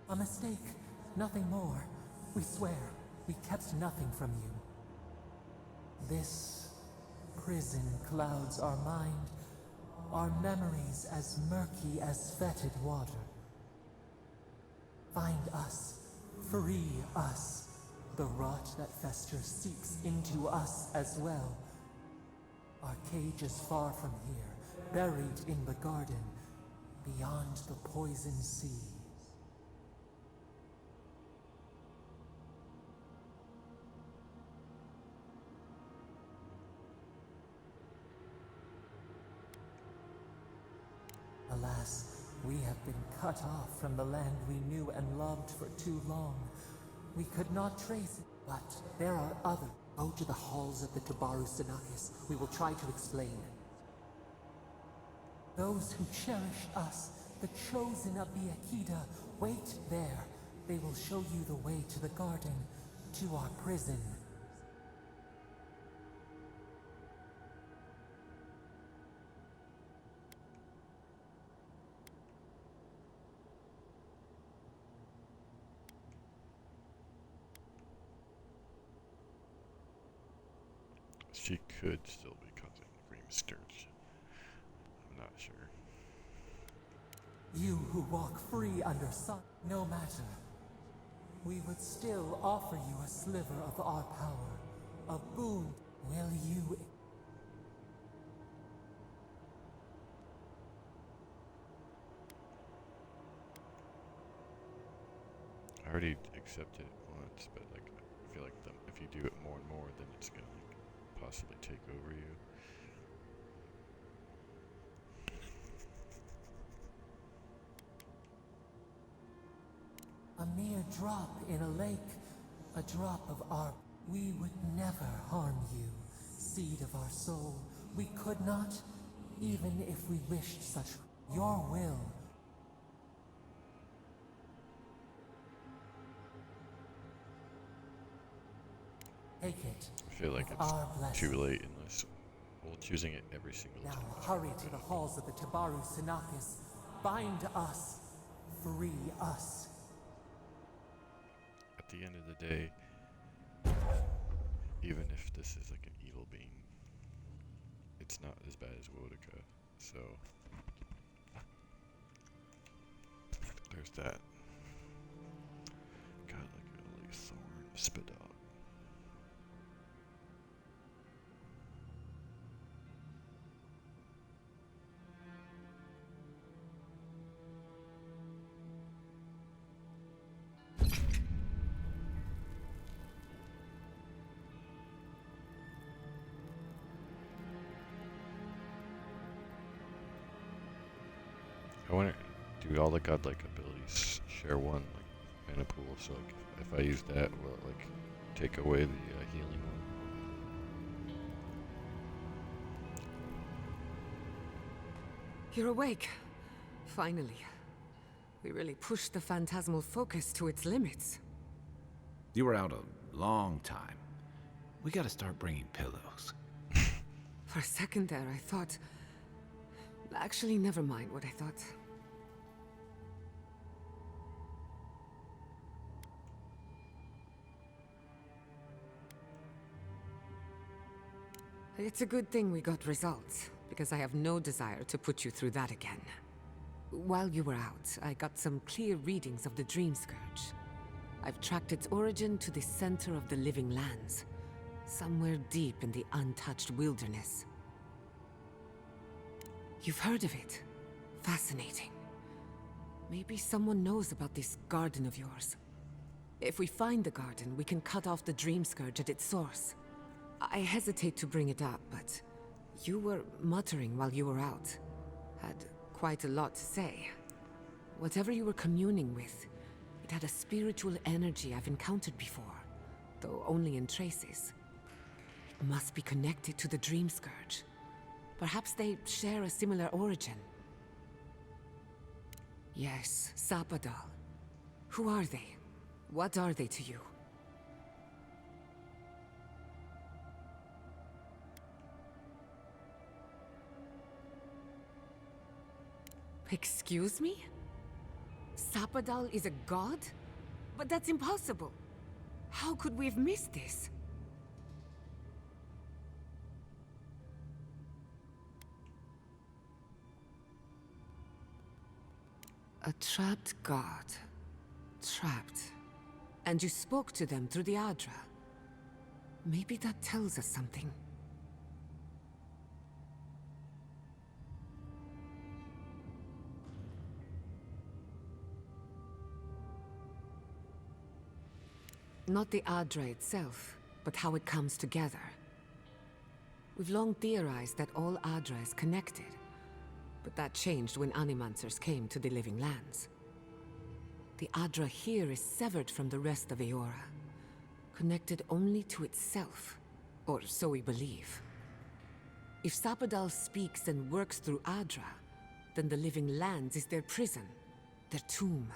L: A mistake, nothing more. We swear, we kept nothing from you. This prison clouds our mind, our memories as murky as fetid water. Find us, free us. The rot that festers seeps into us as well. Our cage is far from here, buried in the garden, beyond the poison sea. Alas, we have been cut off from the land we knew and loved for too long. We could not trace it, but there are others. Go to the halls of the Tabaru Sinakis. We will try to explain. Those who cherish us, the chosen of the Akida, wait there. They will show you the way to the garden, to our prison.
D: She could still be causing Green Scourge. I'm not sure.
L: You who walk free under sun, no matter. We would still offer you a sliver of our power. A boon. Will you...
D: I already accepted it once, but like I feel like if you do it more and more, then it's gonna like possibly take over you.
L: A mere drop in a lake, a drop of our... We would never harm you, seed of our soul. We could not, even if we wished such. Your will. Take it.
D: I feel like it's too late unless, well, choosing it every single time.
L: Now hurry to the halls of the Tabaru Sinakis. Bind us. Free us.
D: At the end of the day, even if this is like an evil being, it's not as bad as Wodika, so there's that. God, like a thorn, spit out. I wonder, do all the godlike abilities share one like mana pool? So like, if I use that, will it like take away the healing one?
E: You're awake. Finally. We really pushed the phantasmal focus to its limits.
C: You were out a long time. We gotta start bringing pillows.
E: For a second there, I thought... Actually, never mind what I thought. It's a good thing we got results, because I have no desire to put you through that again. While you were out, I got some clear readings of the Dream Scourge. I've tracked its origin to the center of the living lands, somewhere deep in the untouched wilderness. You've heard of it. Fascinating. Maybe someone knows about this garden of yours. If we find the garden, we can cut off the Dream Scourge at its source. I hesitate to bring it up, but you were muttering while you were out. Had quite a lot to say. Whatever you were communing with, it had a spiritual energy I've encountered before, though only in traces. It must be connected to the Dream Scourge. Perhaps they share a similar origin. Yes, Sapadal. Who are they? What are they to you? Excuse me? Sapadal is a god? But that's impossible. How could we have missed this? A trapped god. Trapped. And you spoke to them through the Adra. Maybe that tells us something. Not the Adra itself, but how it comes together. We've long theorized that all Adra is connected, but that changed when Animancers came to the Living Lands. The Adra here is severed from the rest of Eora, connected only to itself, or so we believe. If Sapadal speaks and works through Adra, then the Living Lands is their prison, their tomb.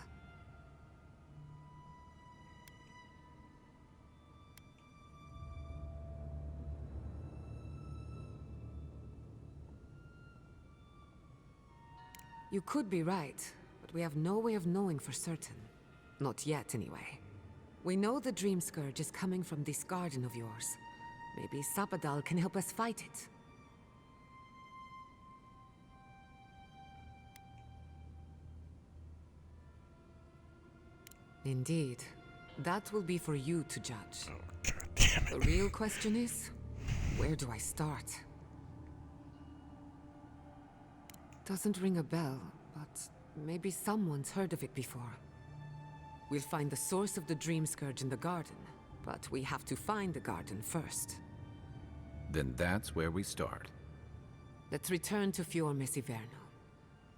E: You could be right, but we have no way of knowing for certain. Not yet, anyway. We know the Dream Scourge is coming from this garden of yours. Maybe Sapadal can help us fight it. Indeed. That will be for you to judge.
D: Oh, God damn it.
E: The real question is, where do I start? Doesn't ring a bell, but maybe someone's heard of it before. We'll find the source of the Dream Scourge in the garden, but we have to find the garden first.
C: Then that's where we start.
E: Let's return to Fior Mesiverno.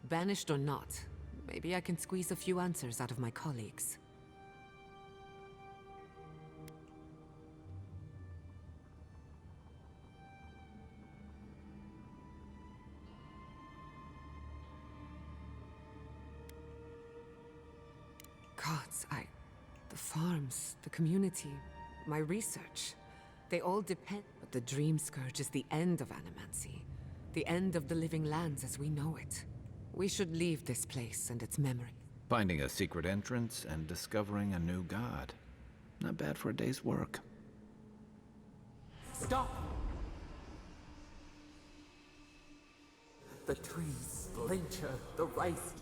E: Banished or not, maybe I can squeeze a few answers out of my colleagues. Gods, the farms, the community, my research, they all depend. But the Dream Scourge is the end of Animancy, the end of the Living Lands as we know it. We should leave this place and its memory.
C: Finding a secret entrance and discovering a new god. Not bad for a day's work.
L: Stop! The trees splinter, the rice.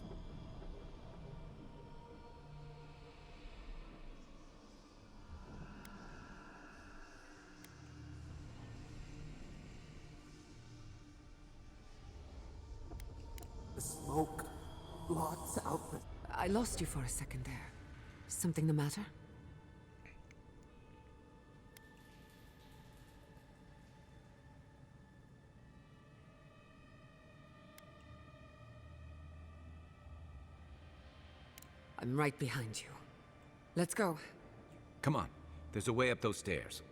L: The smoke blots out the...
E: I lost you for a second there. Something the matter? I'm right behind you. Let's go.
C: Come on. There's a way up those stairs.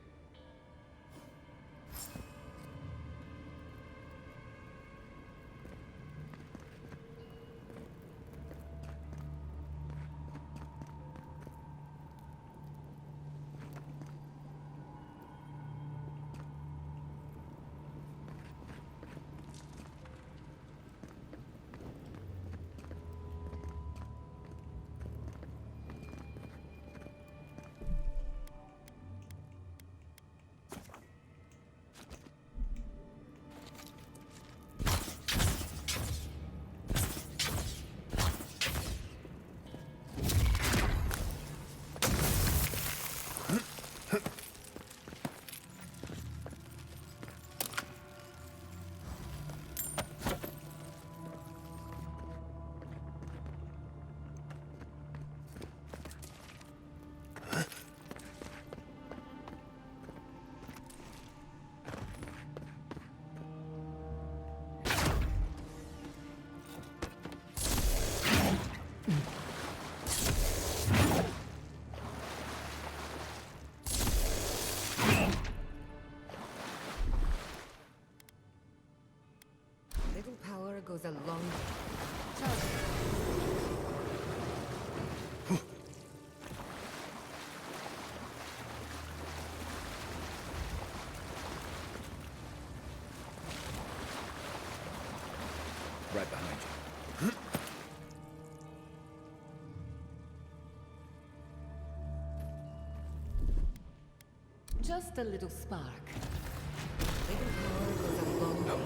E: Little power goes a long way.
J: Right behind you.
E: Just a little spark. Little power goes a long way.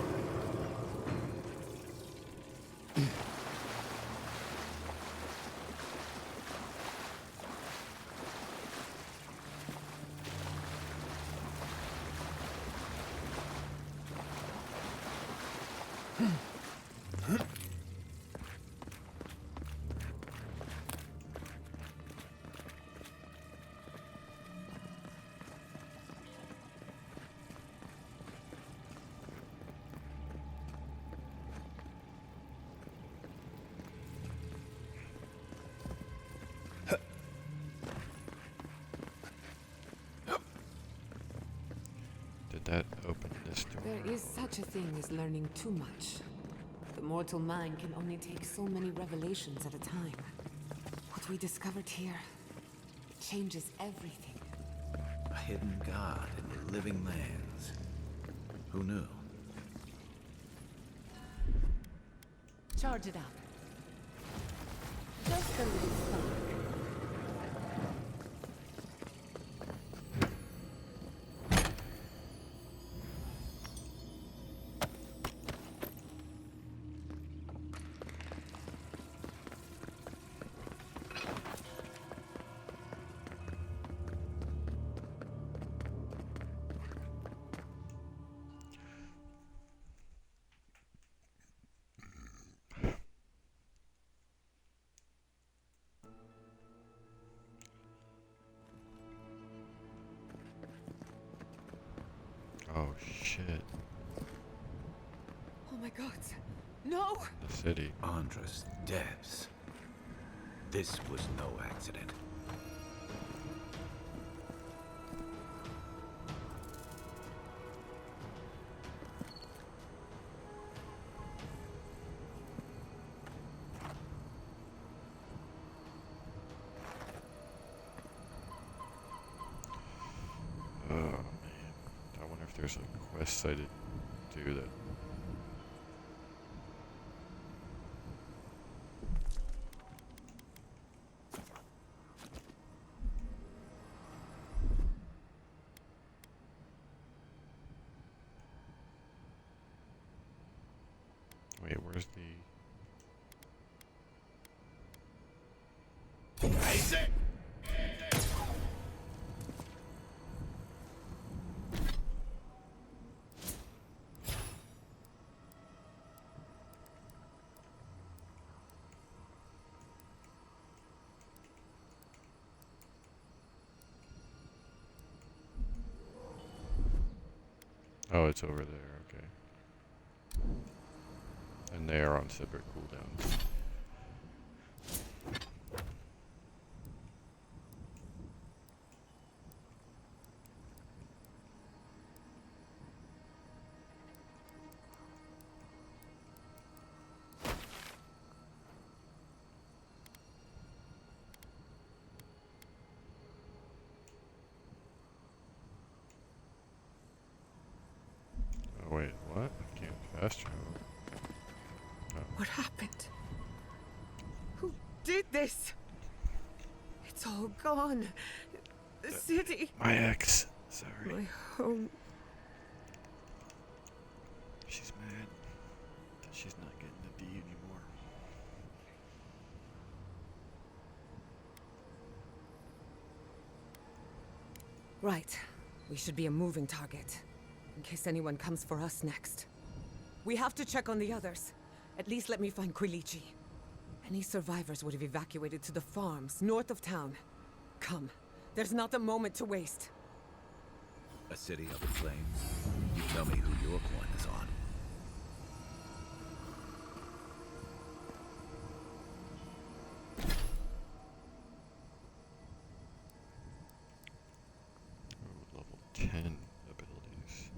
D: that open this door?
E: There is such a thing as learning too much. The mortal mind can only take so many revelations at a time. What we discovered here changes everything.
C: A hidden god in the living lands. Who knew?
K: Charge it up. Just a little spark.
D: Oh shit.
E: Oh my god. No!
D: The city.
C: Andra's depths. This was no accident.
D: Oh man. I wonder if there's a quest I didn't do that. Wait, where's the... Oh, it's over there, okay. And they are on separate cooldowns. Oh wait, what? I can't fast travel. Oh.
E: What happened? Who did this? It's all gone. The city.
D: My ex. Sorry.
E: My home.
D: She's mad that she's not getting the D anymore.
E: Right. We should be a moving target. In case anyone comes for us next. We have to check on the others. At least let me find Quilici. Any survivors would have evacuated to the farms north of town. Come. There's not a moment to waste.
C: A city up in flames? You tell me who your coin is on.
D: Oh, level 10 abilities.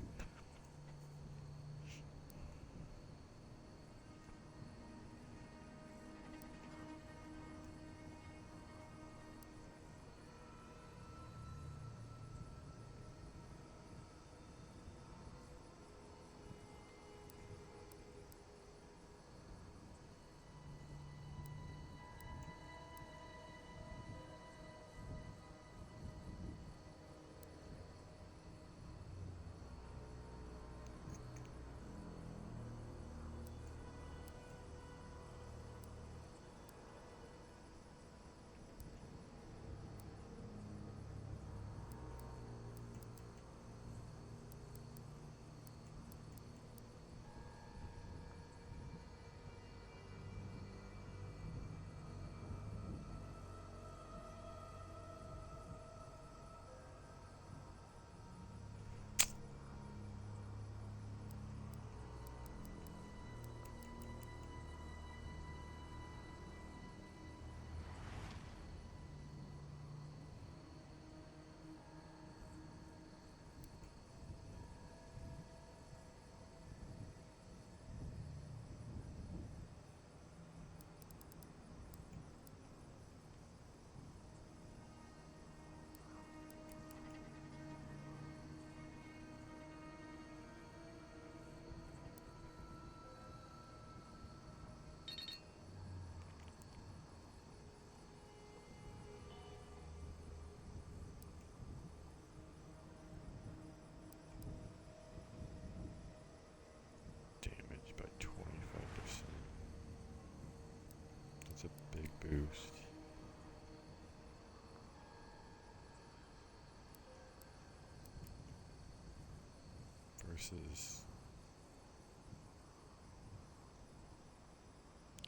D: versus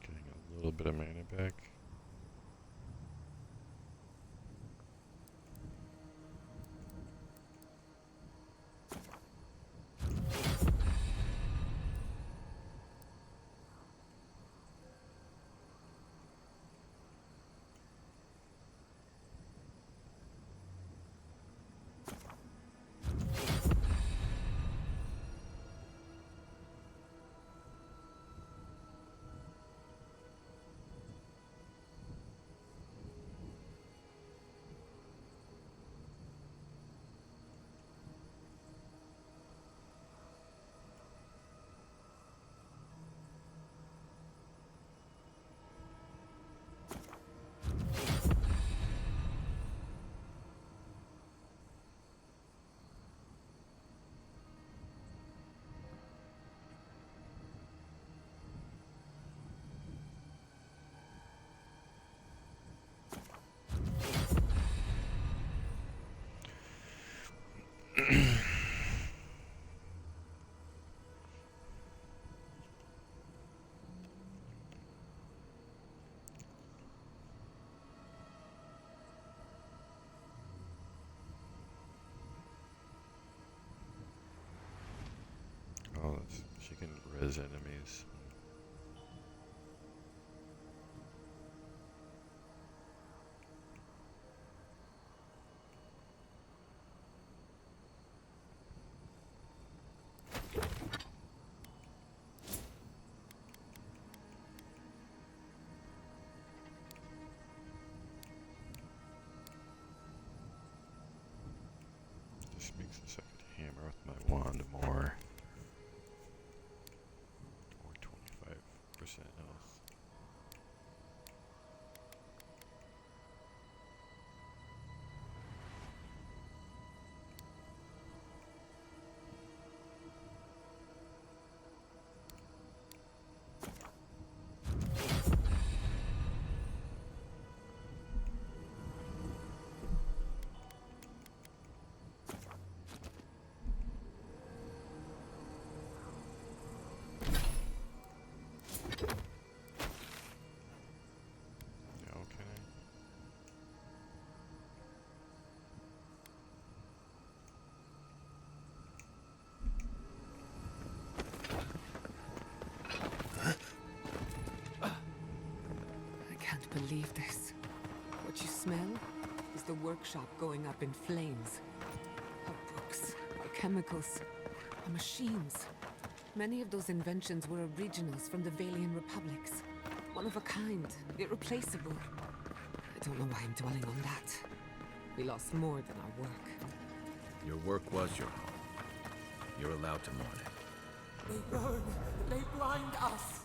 D: getting a little bit of mana back. Oh, she can res enemies. This makes it so I could hammer with my wand more. Or 25% health.
E: Believe this. What you smell is the workshop going up in flames. Our books, our chemicals, our machines. Many of those inventions were originals from the Valian republics. One of a kind, irreplaceable. I don't know why I'm dwelling on that. We lost more than our work.
C: Your work was your home. You're allowed to mourn it.
L: They burn. They blind us.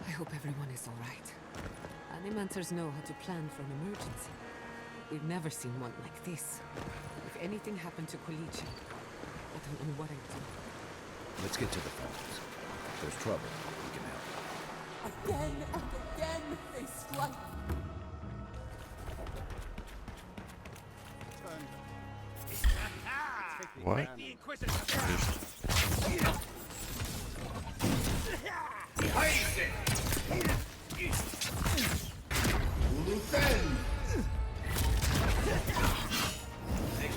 E: I hope everyone is all right. Animancers know how to plan for an emergency. We've never seen one like this. If anything happened to Kolycha, I don't know what I'd do.
C: Let's get to the phones. If there's trouble, we can help.
L: Again and again they strike.
D: What?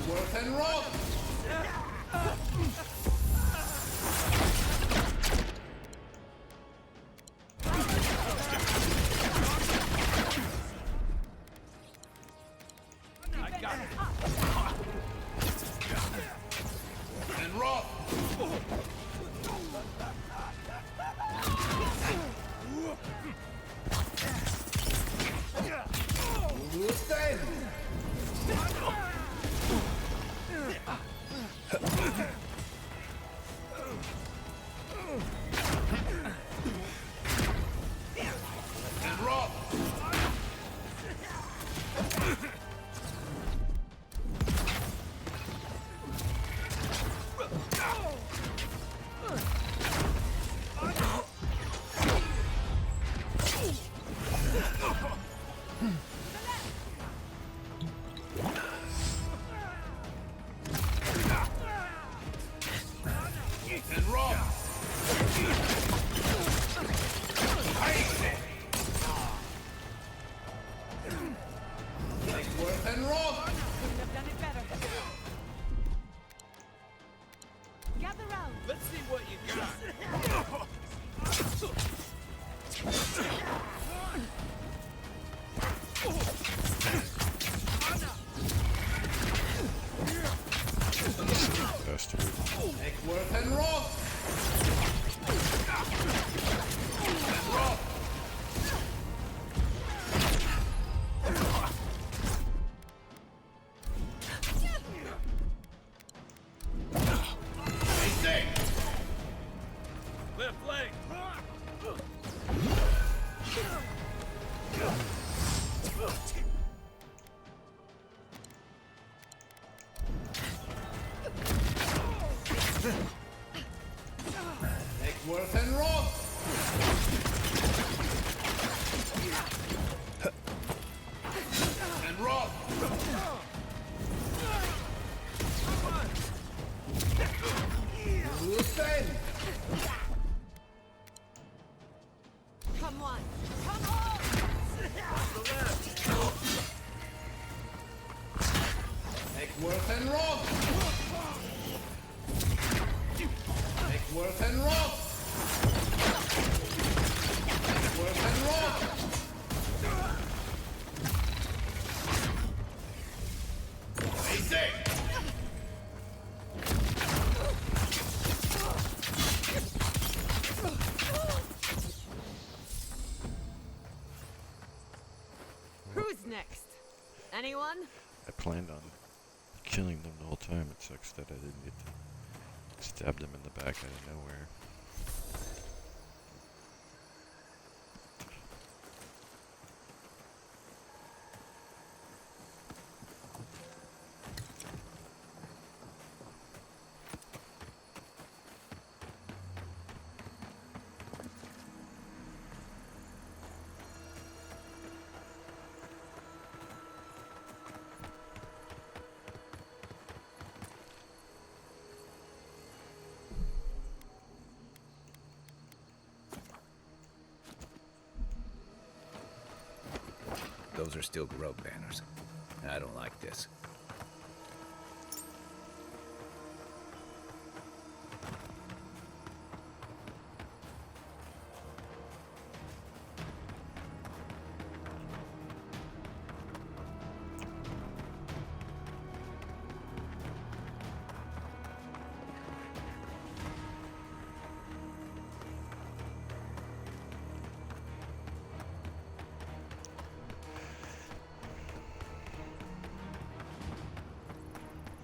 B: Worth and rob!
F: I got it.
B: And rob!
F: Left leg!
B: Take worth and roll! And roll! Loosen!
E: Come on! Come on!
B: Take worth and roll! Take worth and roll! Take worth and roll! Easy!
E: Who's next? Anyone?
D: I planned on killing them the whole time. It sucks that I didn't get to stab them in the back out of nowhere.
C: Those are still rogue banners. I don't like this.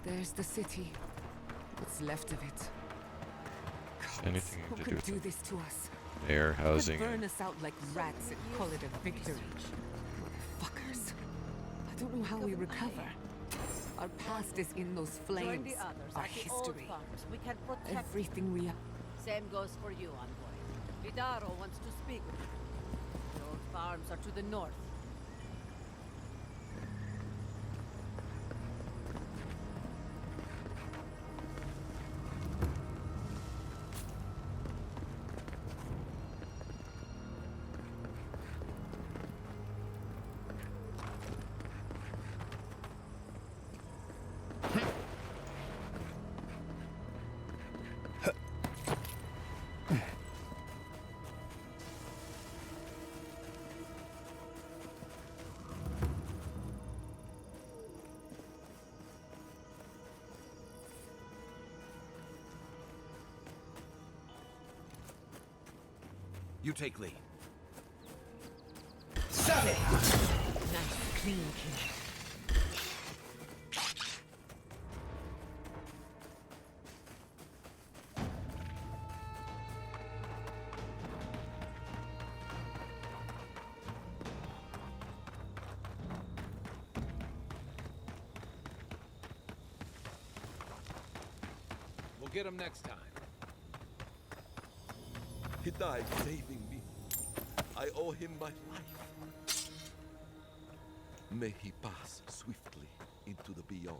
E: There's the city. What's left of it.
D: Anything
E: Who
D: to do
E: could
D: with
E: do
D: the
E: this to us?
D: air
E: Who
D: housing.
E: could burn us out like rats and call it a victory? Motherfuckers. I don't know how we recover. Our past is in those flames. Our history. Everything we are.
K: Same goes for you, envoy. Vidaro wants to speak with you. The old farms are to the north.
C: You take lead.
E: Nice, clean kill.
F: We'll get him next time.
M: He died saving me. I owe him my life. May he pass swiftly into the beyond.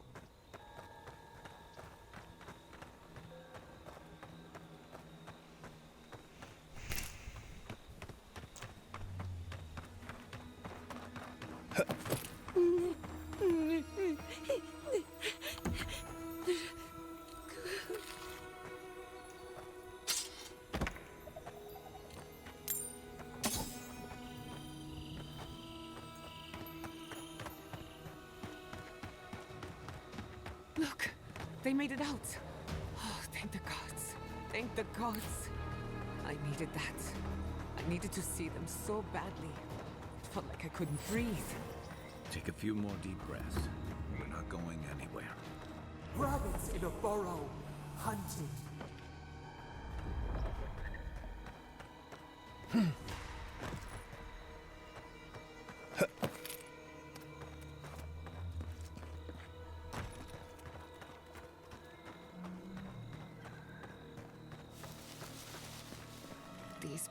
E: Look, they made it out. Oh, thank the gods. Thank the gods. I needed that. I needed to see them so badly. It felt like I couldn't breathe.
C: Take a few more deep breaths. We're not going anywhere.
L: Rabbits in a burrow, hunted.
E: These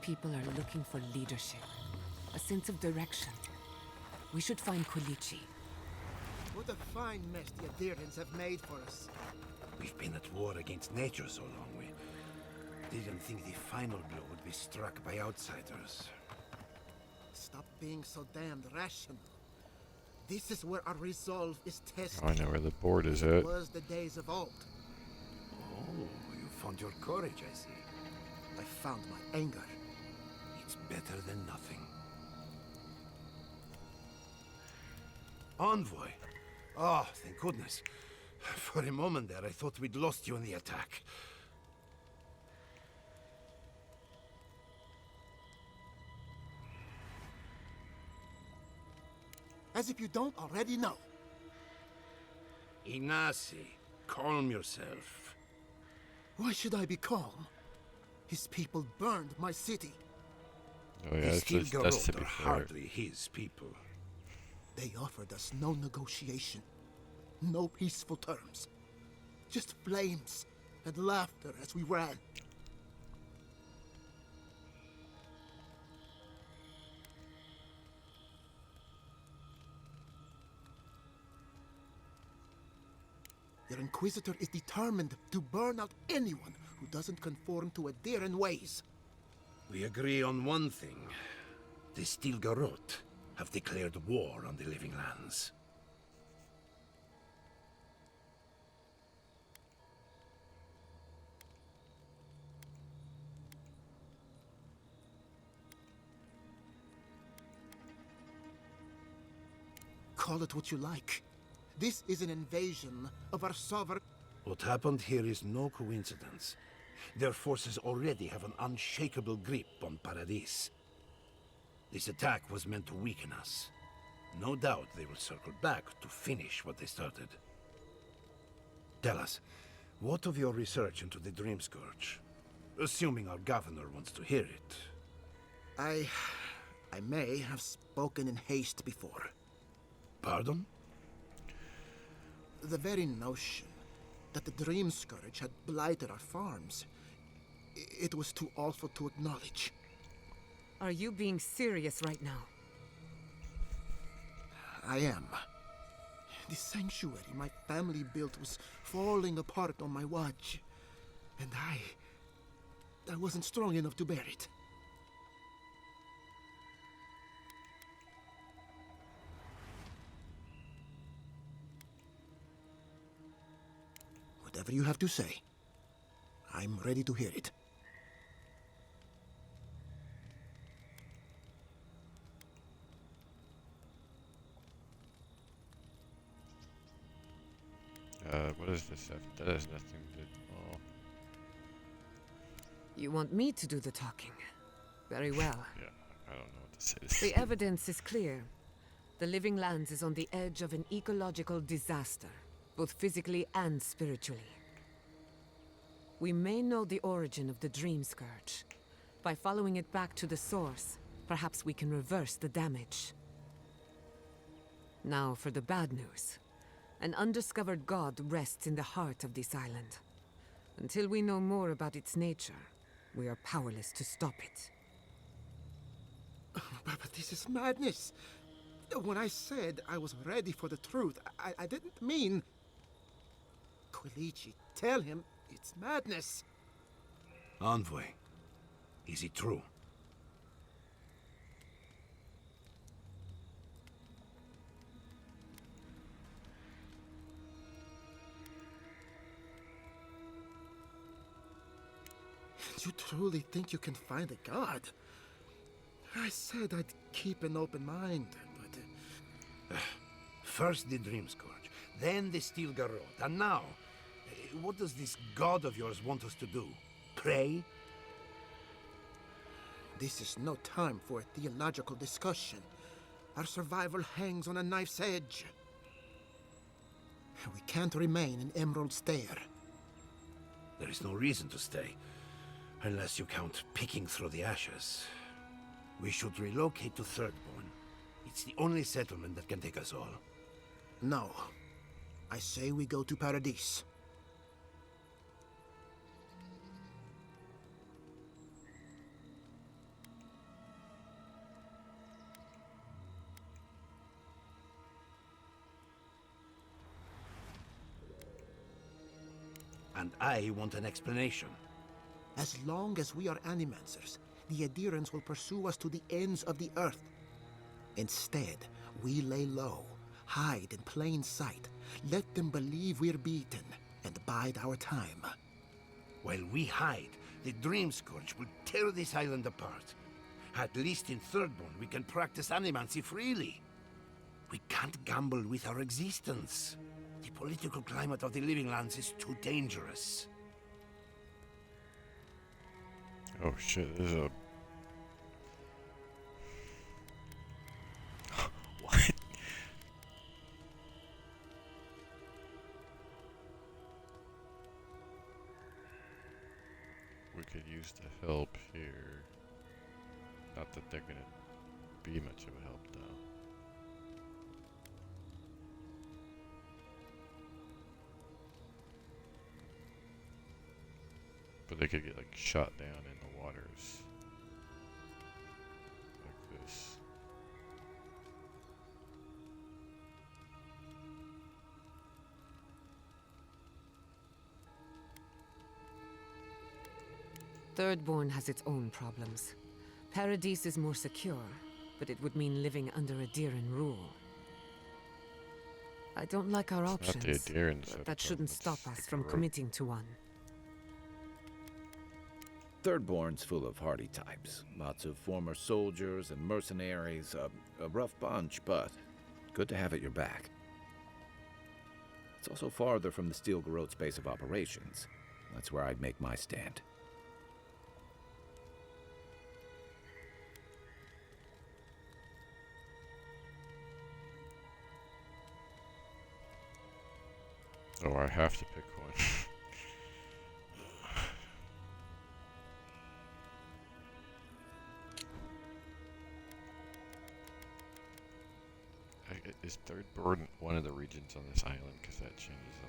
E: people are looking for leadership, a sense of direction. We should find Quilichi.
N: What a fine mess the Adherents have made for us.
F: We've been at war against nature so long, we didn't think the final blow would be struck by outsiders.
N: Stop being so damned rational. This is where our resolve is tested.
D: Oh, I know where the board is
N: It
D: at.
N: was the days of old.
F: Oh, you found your courage, I see.
N: I found my anger.
F: It's better than nothing. Envoy! Oh, thank goodness. For a moment there, I thought we'd lost you in the attack.
N: As if you don't already know.
F: Inasi, calm yourself.
N: Why should I be calm? His people burned my city.
D: Oh yeah,
F: These
D: that's to
F: Stilgarot
D: be
F: are
D: fair.
F: hardly his people.
N: They offered us no negotiation, no peaceful terms. Just flames and laughter as we ran. Your Inquisitor is determined to burn out anyone who doesn't conform to Adheran ways.
F: We agree on one thing. The Stilgarot have declared war on the Living Lands.
N: Call it what you like. This is an invasion of our sovereign...
F: What happened here is no coincidence. Their forces already have an unshakable grip on Paradis. This attack was meant to weaken us. No doubt they will circle back to finish what they started. Tell us, what of your research into the Dream Scourge? Assuming our governor wants to hear it.
N: I may have spoken in haste before.
F: Pardon?
N: The very notion that the Dream Scourge had blighted our farms, it was too awful to acknowledge.
E: Are you being serious right now?
N: I am. The sanctuary my family built was falling apart on my watch. And I wasn't strong enough to bear it. Whatever you have to say, I'm ready to hear it.
D: What does this have? That has nothing to... Oh.
E: You want me to do the talking? Very well.
D: Yeah, I don't know what to say.
E: The evidence is clear. The Living Lands is on the edge of an ecological disaster, both physically and spiritually. We may know the origin of the Dream Scourge. By following it back to the source, perhaps we can reverse the damage. Now for the bad news. An undiscovered god rests in the heart of this island. Until we know more about its nature, we are powerless to stop it.
N: But this is madness. When I said I was ready for the truth, I didn't mean... Quilichi, tell him it's madness.
F: Envoy, is it true?
N: You truly think you can find a god? I said I'd keep an open mind, but...
F: First the Dream Scourge, then the Stilgarot, and now... what does this god of yours want us to do? Pray?
N: This is no time for a theological discussion. Our survival hangs on a knife's edge. We can't remain in Emerald Stair.
F: There is no reason to stay. Unless you count picking through the ashes. We should relocate to Thirdborn. It's the only settlement that can take us all.
N: No. I say we go to Paradise.
F: And I want an explanation.
N: As long as we are Animancers, the Adherents will pursue us to the ends of the earth. Instead, we lay low, hide in plain sight, let them believe we're beaten, and bide our time.
F: While we hide, the Dream Scourge will tear this island apart. At least in Thirdborn, we can practice animancy freely. We can't gamble with our existence. The political climate of the Living Lands is too dangerous.
D: Oh shit, there's a... What? We could use the help here. Not that they're gonna be much of a help though. But they could get like shot down in the waters. Like this.
E: Thirdborn has its own problems. Paradise is more secure, but it would mean living under Adheran rule. I don't like our
D: It's not the
E: options,
D: Adherents
E: but that shouldn't stop us from committing to one.
C: Thirdborn's full of hardy types. Lots of former soldiers and mercenaries. A rough bunch, but good to have at your back. It's also farther from the Steel Garrote's base of operations. That's where I'd make my stand.
D: Oh, I have to pick one. Is Thirdborn one of the regions on this island? Because that changes a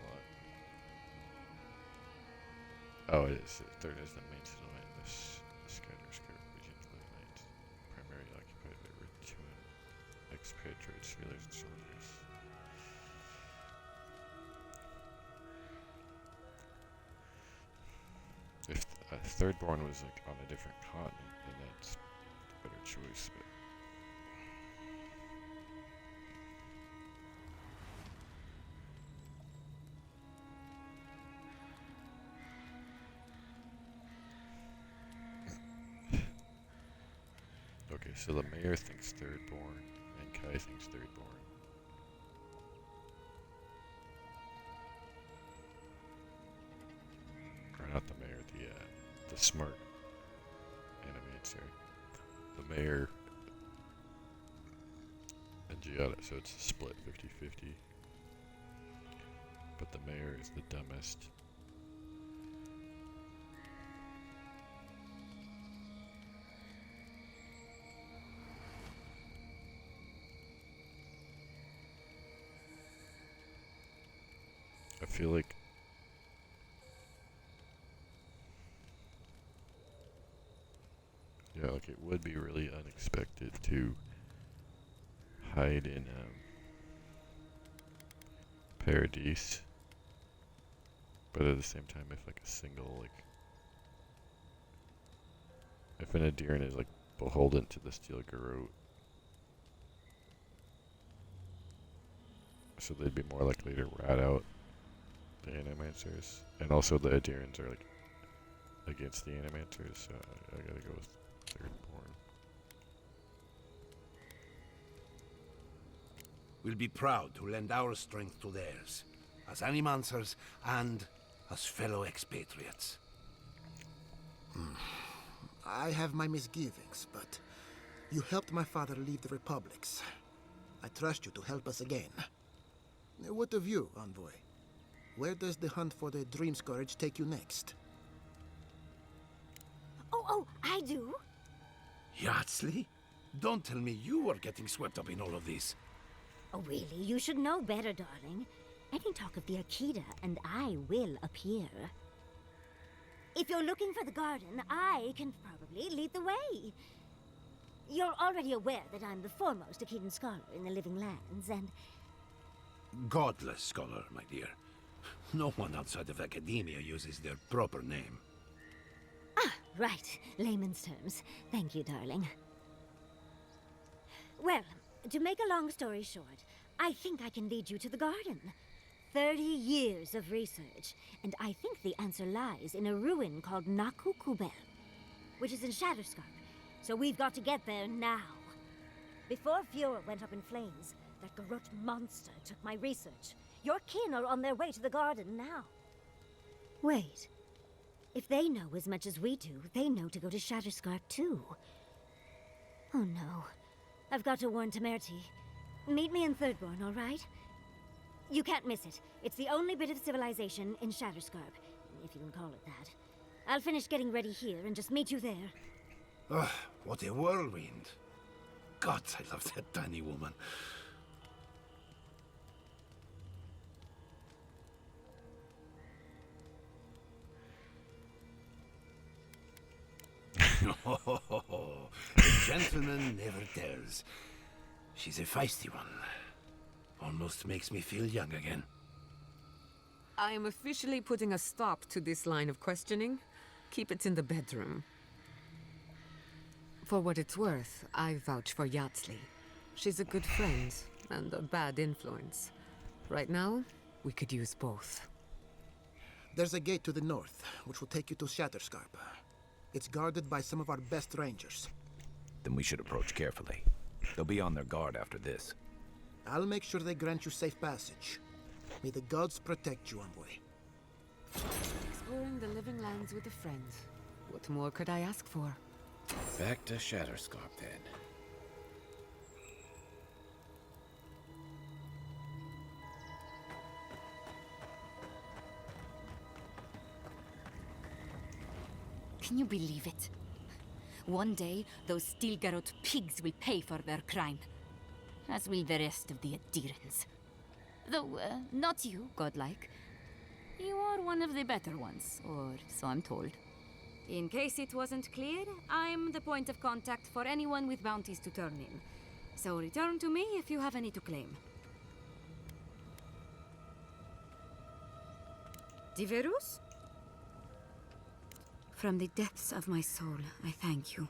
D: lot. Oh, it is. Third is the main settlement. This Skyder Skirt region remains primarily occupied by Rituan expatriates, sailors, and soldiers. If Thirdborn was like on a different continent, then that's a better choice. But okay, so the mayor thinks Thirdborn, and Kai thinks Thirdborn. Or not the mayor, the smart animator. The mayor and Giada, so it's a split 50-50. But the mayor is the dumbest. I feel like yeah, like it would be really unexpected to hide in Paradise, but at the same time, if like a single if an Adherent is like beholden to the Steel Garrote, so they'd be more likely to rat out the Animancers, and also the Adherents are like against the Animancers, so I gotta go with Thirdborn.
F: We'll be proud to lend our strength to theirs, as Animancers and as fellow expatriates.
N: I have my misgivings, but you helped my father leave the Republics. I trust you to help us again. What of you, Envoy? Where does the hunt for the Dream Scourge take you next?
O: Oh, I do.
F: Yardsley? Don't tell me you are getting swept up in all of this.
O: Oh, really? You should know better, darling. Any talk of the Akita, and I will appear. If you're looking for the garden, I can probably lead the way. You're already aware that I'm the foremost Akitan scholar in the Living Lands, and...
F: Godless scholar, my dear. No one outside of academia uses their proper name.
O: Ah, right. Layman's terms. Thank you, darling. Well, to make a long story short, I think I can lead you to the garden. 30 years of research, and I think the answer lies in a ruin called Naku Kubel, which is in Shatterscarp. So we've got to get there now. Before Fiora went up in flames, that Garrote monster took my research. Your kin are on their way to the garden now. Wait. If they know as much as we do, they know to go to Shatterscarp too. Oh no. I've got to warn Temerity. Meet me in Thirdborn, all right? You can't miss it. It's the only bit of civilization in Shatterscarp, if you can call it that. I'll finish getting ready here and just meet you there.
F: Ugh, what a whirlwind. God, I love that tiny woman. The gentleman never tells. She's a feisty one. Almost makes me feel young again.
E: I am officially putting a stop to this line of questioning. Keep it in the bedroom. For what it's worth, I vouch for Yatsley. She's a good friend and a bad influence. Right now, we could use both.
N: There's a gate to the north, which will take you to Shatterscarp. It's guarded by some of our best rangers.
C: Then we should approach carefully. They'll be on their guard after this.
N: I'll make sure they grant you safe passage. May the gods protect you, envoy.
E: Exploring the Living Lands with a friend. What more could I ask for?
C: Back to Shatterscarp, then.
P: Can you believe it? One day, those Stilgarot pigs will pay for their crime. As will the rest of the adherents. Though, not you, godlike. You are one of the better ones, or so I'm told. In case it wasn't clear, I'm the point of contact for anyone with bounties to turn in. So return to me if you have any to claim. Diverus? From the depths of my soul, I thank you.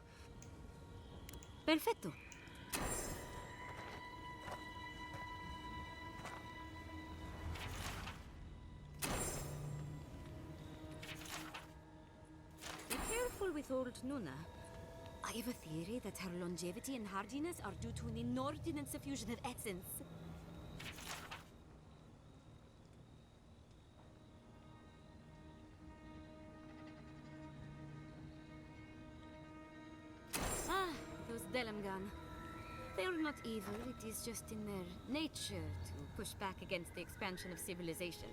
P: Perfetto. Be careful with old Nuna. I have a theory that her longevity and hardiness are due to an inordinate suffusion of essence. Delamgan. They're not evil, it is just in their nature to push back against the expansion of civilization.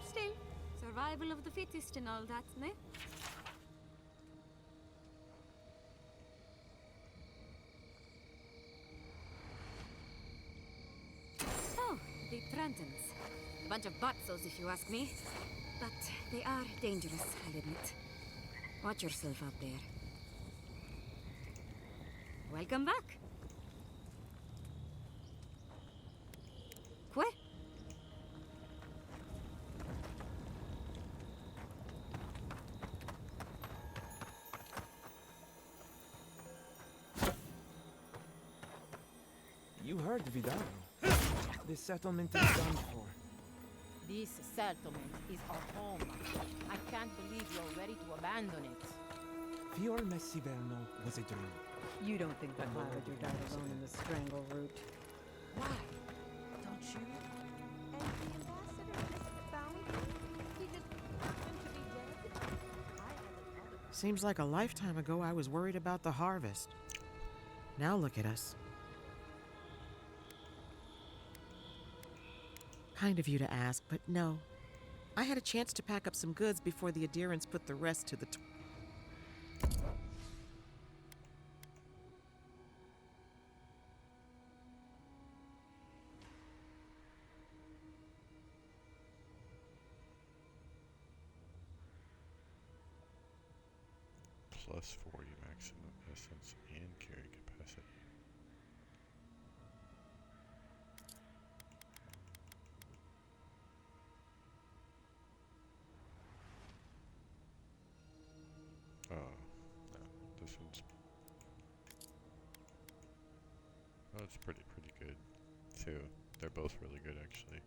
P: Still, survival of the fittest and all that, ne? Oh, the Trantons. A bunch of butsos, if you ask me. But they are dangerous, I'll admit. Watch yourself out there. Welcome back. Where?
Q: You heard Vidal. This settlement is done for.
K: This settlement is our home. I can't believe you're ready to abandon it.
Q: Fior Messiverno was a dream.
K: You don't think that Havager died alone in the strangle route? Why? Don't you? And the ambassador isn't bound? He just happened to be dead?
R: Seems like a lifetime ago I was worried about the harvest. Now look at us. Kind of you to ask, but no. I had a chance to pack up some goods before the adherents put the rest to the
D: plus 40 maximum essence and carry capacity. No, this one's... Oh, it's pretty good, too. They're both really good, actually.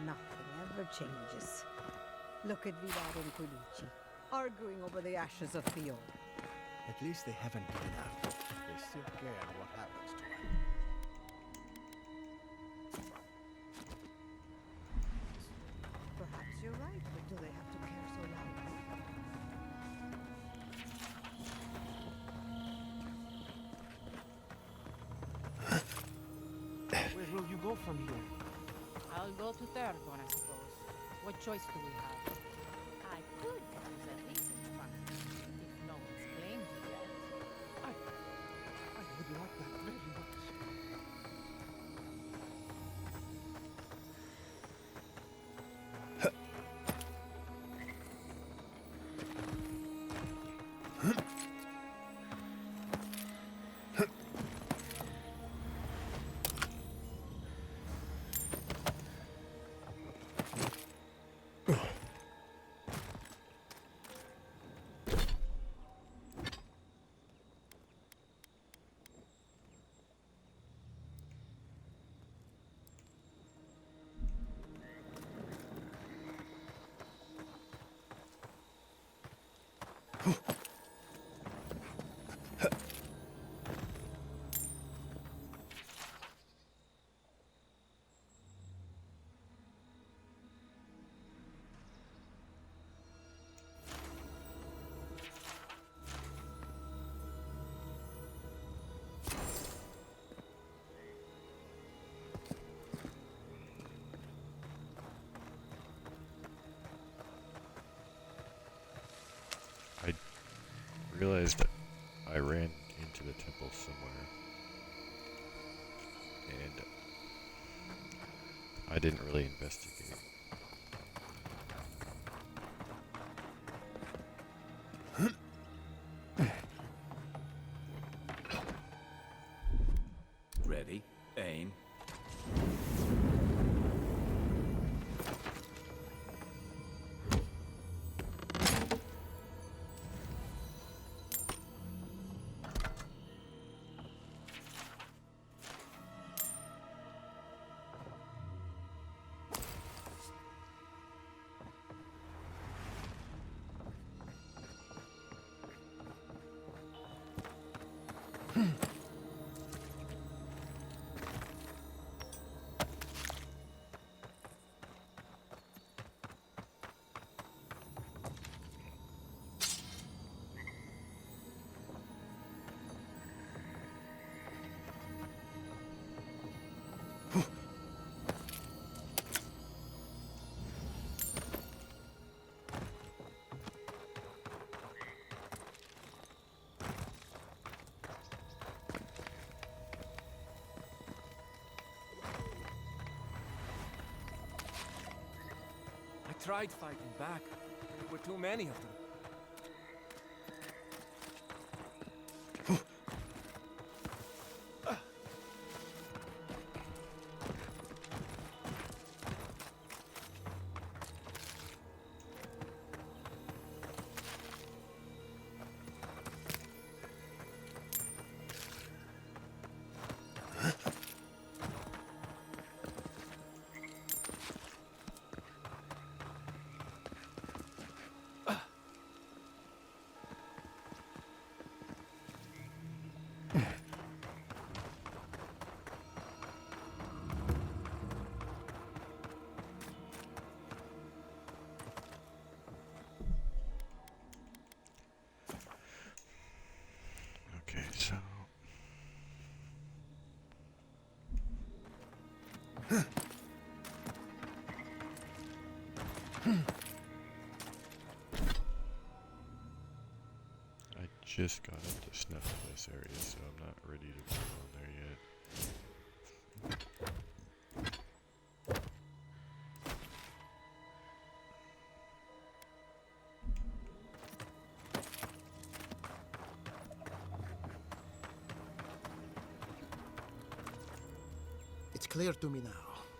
K: Nothing ever changes. Look at Vidar and Kulichi, arguing over the ashes of Fior.
S: At least they haven't given up. They still care what happens to them.
K: Perhaps you're right, but do they have to care so loudly?
Q: Where will you go from here?
T: I'll go to Tergon, I suppose. What choice do we have? I could use a research function, if no one's claimed it yet.
S: I would like that very much.
D: I realized that I ran into the temple somewhere, and I didn't really investigate.
C: Ready, aim.
Q: I tried fighting back. There were too many of them.
D: Okay, so I just got up to snuff in this area, so I'm not ready to go on there yet.
N: It's clear to me now.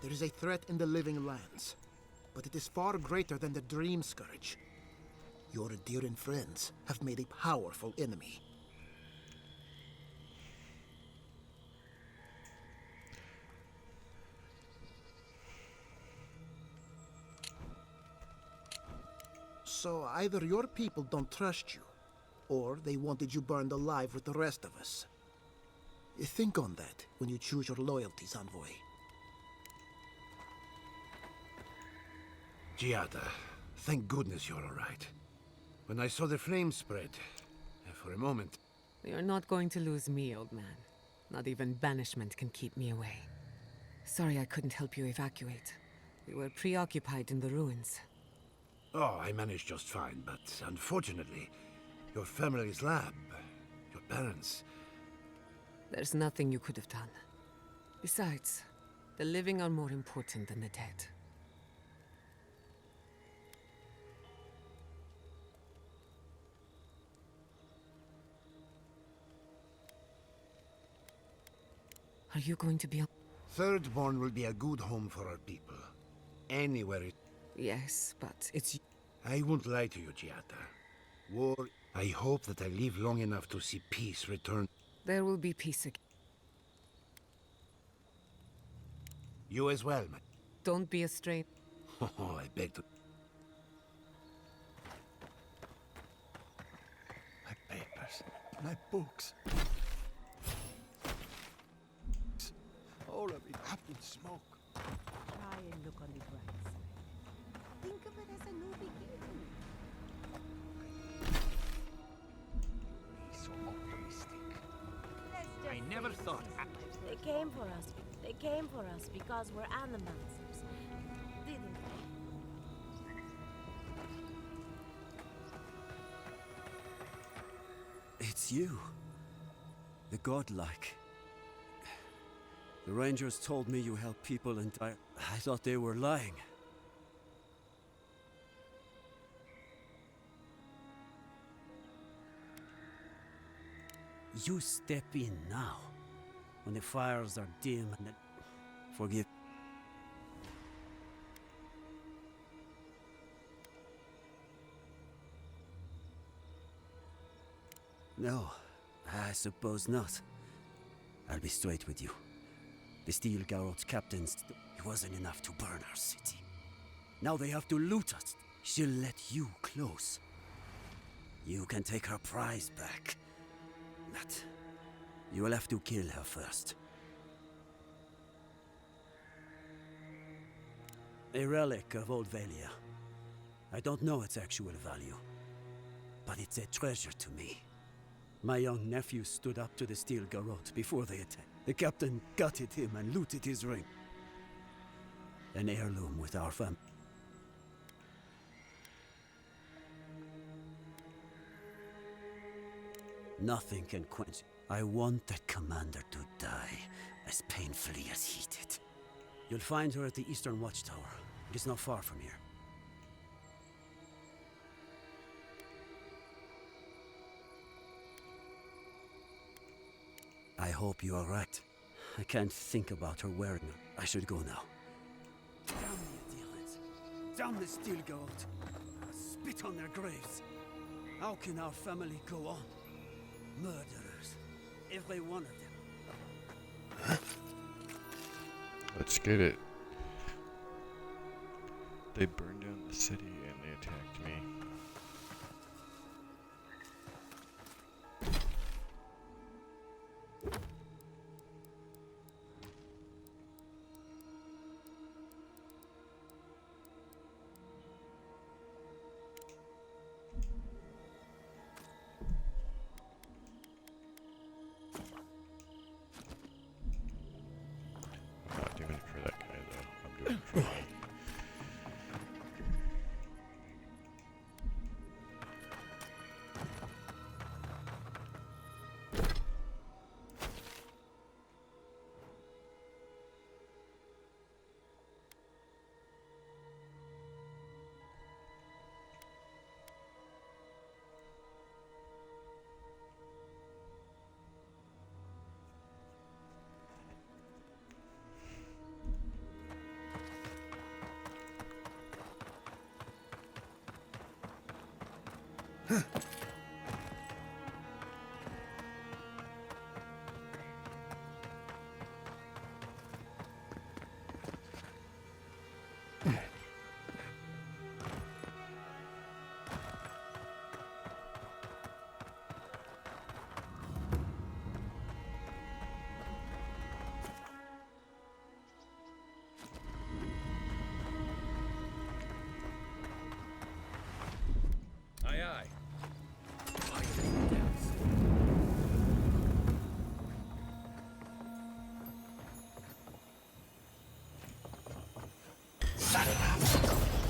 N: There is a threat in the living lands, but it is far greater than the Dream Scourge. Your Adiran friends have made a powerful enemy. So either your people don't trust you, or they wanted you burned alive with the rest of us. Think on that when you choose your loyalties, envoy.
F: Giada, thank goodness you're all right. When I saw the flames spread, for a moment...
E: You're not going to lose me, old man. Not even banishment can keep me away. Sorry I couldn't help you evacuate. We were preoccupied in the ruins.
F: Oh, I managed just fine, but unfortunately, your family's lab, your parents...
E: There's nothing you could have done. Besides, the living are more important than the dead. Are you going to be on...
F: Thirdborn will be a good home for our people. Anywhere it...
E: Yes, but it's...
F: I won't lie to you, Giada. War... I hope that I live long enough to see peace return.
E: There will be peace again.
F: You as well, man.
E: Don't be a stranger.
F: Oh, I beg to...
S: My papers, my books. All of it up in smoke.
K: Try and look on the bright side. Think of it as a new beginning.
S: So optimistic.
K: I never thought.
O: They came for us. They came for us because we're animancers, didn't they?
U: It's you. The godlike. The Rangers told me you help people and I thought they were lying. You step in now, when the fires are dim and forgive. No, I suppose not. I'll be straight with you. The Steel Garrot's captains, it wasn't enough to burn our city. Now they have to loot us. She'll let you close. You can take her prize back. You will have to kill her first. A relic of Old Valia. I don't know its actual value, but it's a treasure to me. My young nephew stood up to the Steel Garrote before they attacked. The captain gutted him and looted his ring. An heirloom with our family. Nothing can quench. I want that commander to die as painfully as he did. You'll find her at the Eastern Watchtower. It is not far from here. I hope you are right. I can't think about her wearing them. I should go now. Down the Adherents! Down the Steel Garrote! Spit on their graves! How can our family go on? Murderers. Every one of them.
D: Let's get it. They burned down the city and they attacked me. I'm not doing it for that guy though. I'm doing it for me.
C: Aye, aye.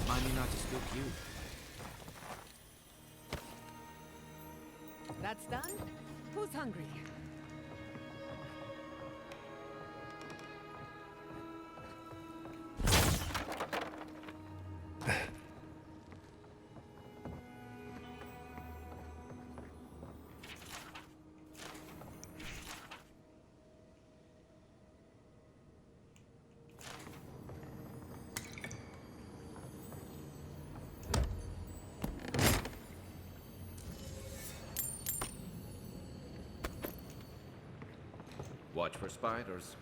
H: Mind me not to spook you.
E: That's done? Who's hungry?
C: Watch for spiders.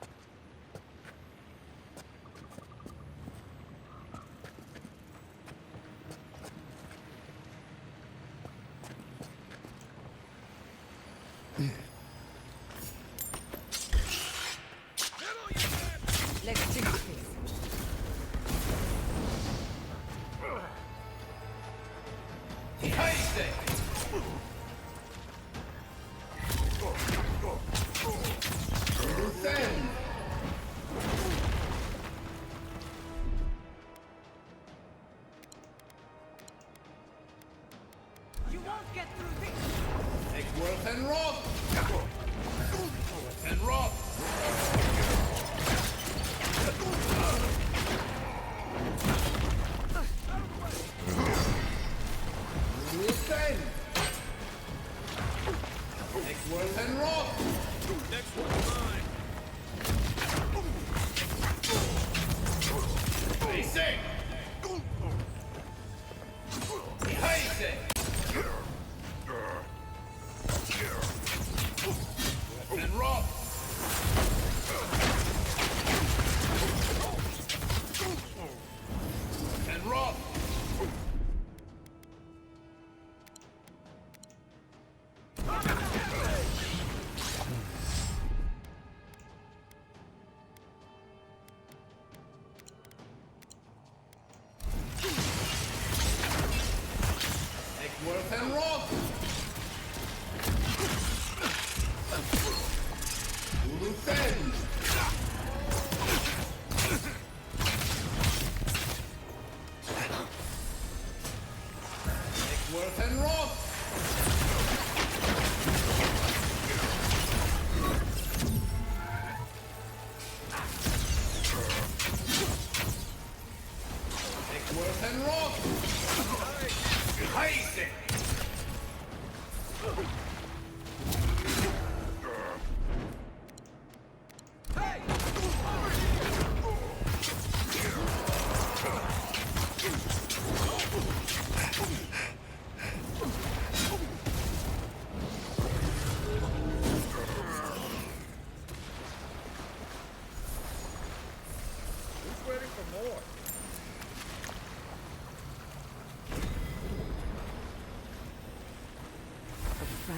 E: Let's finish this.
B: You won't get through this! Take worth and rot! Worth and rot! Listen! Take worth and rot! Next one's mine! Basic! Basic! And rot! And rot!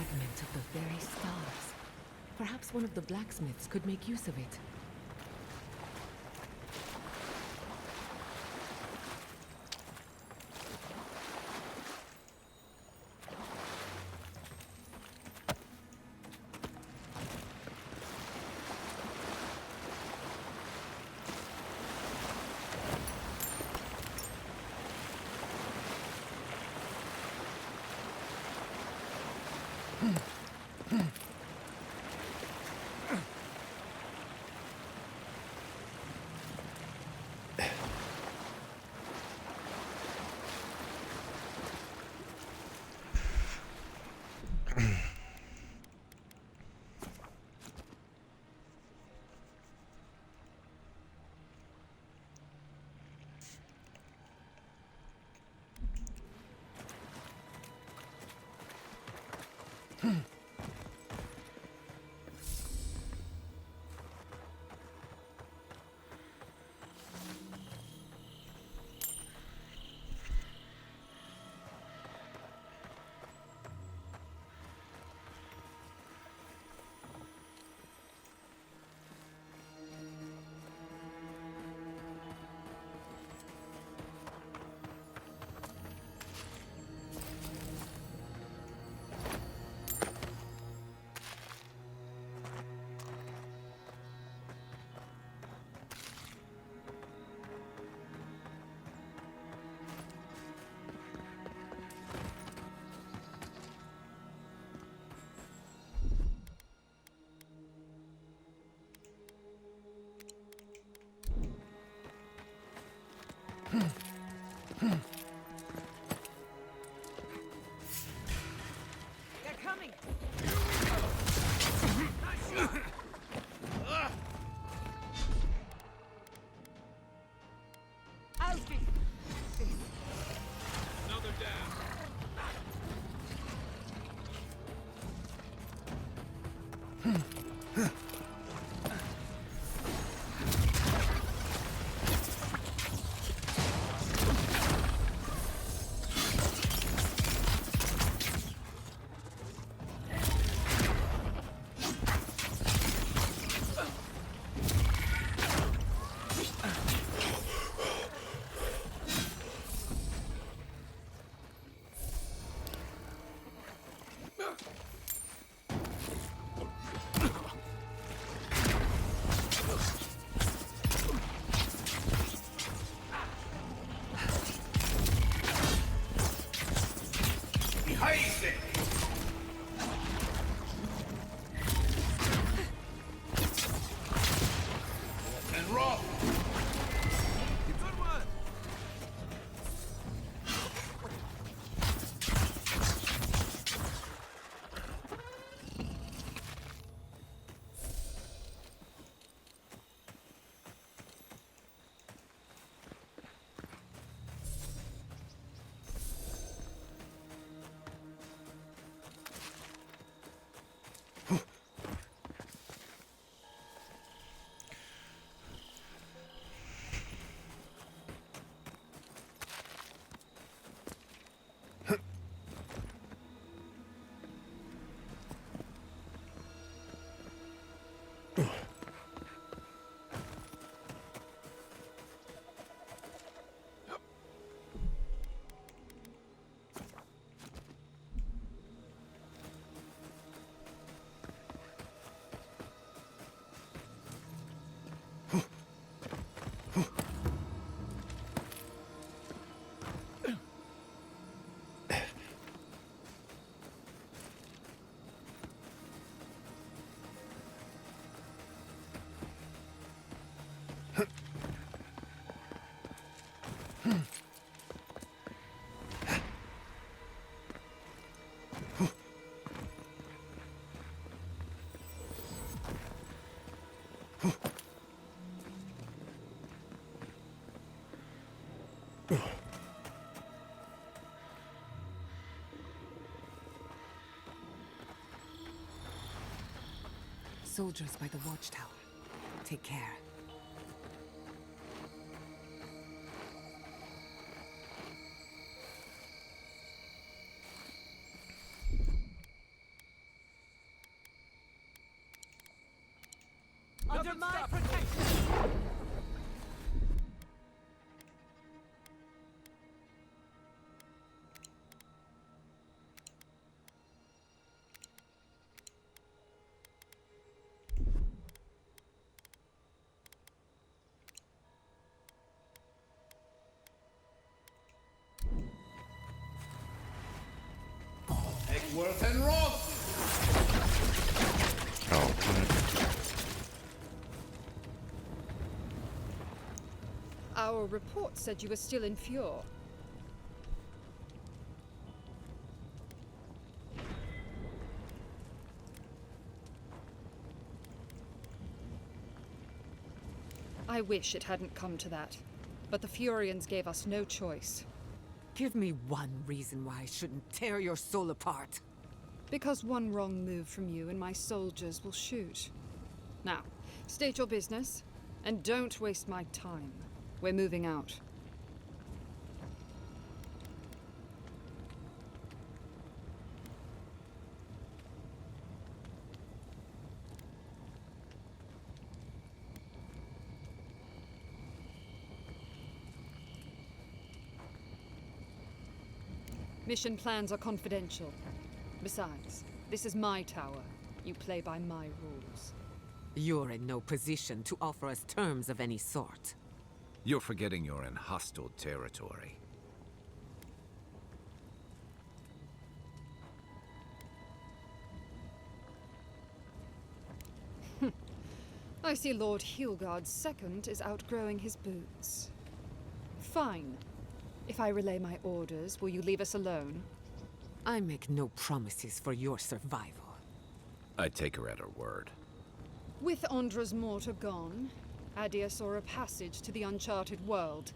E: fragment of the very stars. Perhaps one of the blacksmiths could make use of it.
T: They're coming! I'll fix this.
B: Another down. And roll. Good one.
E: Soldiers by the watchtower. Take care.
T: Under my protection!
B: Egworth and Roth!
D: Oh,
A: Our report said you were still in Fjord. I wish it hadn't come to that, but the Furians gave us no choice.
E: Give me one reason why I shouldn't tear your soul apart.
A: Because one wrong move from you and my soldiers will shoot. Now, state your business, and don't waste my time. We're moving out. Mission plans are confidential. Besides, this is my tower. You play by my rules.
E: You're in no position to offer us terms of any sort.
C: You're forgetting you're in hostile territory.
A: I see Lord Hilgard's second is outgrowing his boots. Fine. If I relay my orders, will you leave us alone?
E: I make no promises for your survival.
C: I take her at her word.
A: With Andra's mortar gone, Adia saw a passage to the uncharted world.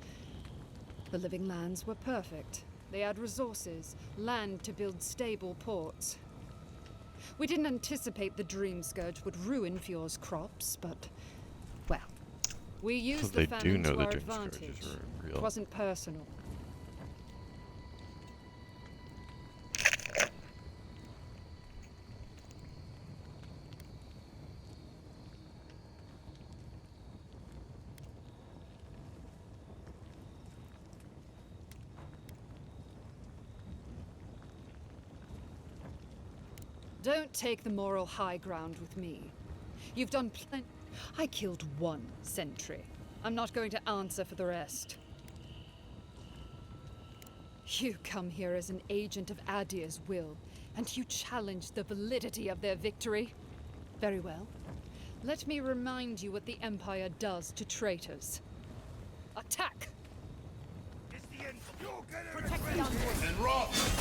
A: The living lands were perfect. They had resources, land to build stable ports. We didn't anticipate the Dream Scourge would ruin Fjord's crops, but, well, we used the famine to our advantage. It wasn't personal. Don't take the moral high ground with me. You've done plenty. I killed one sentry. I'm not going to answer for the rest. You come here as an agent of Adia's will, and you challenge the validity of their victory. Very well. Let me remind you what the Empire does to traitors. Attack!
B: Protect the onboard. And Roth!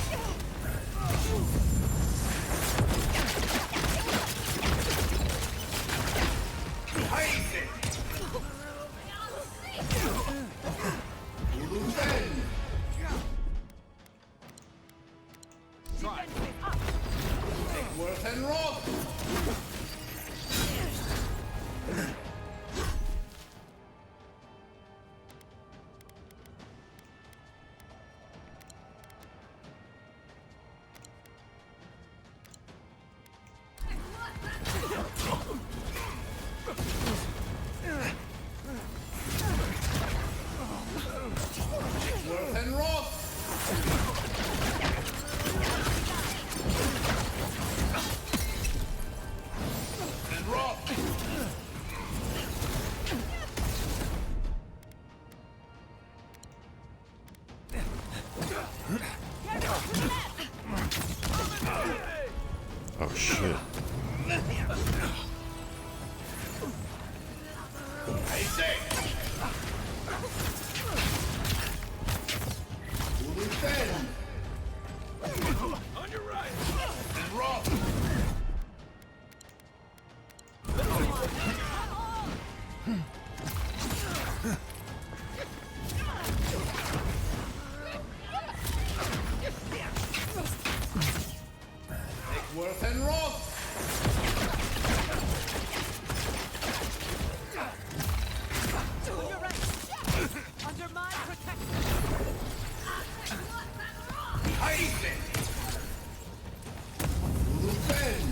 B: Egworth and Roth! Egworth and Roth! And Roth!
D: oh shit.
B: I say! Defend! On your right! And Roth! Egworth and Roth!
T: On your right! Under my protection!
B: Isaac! Defend!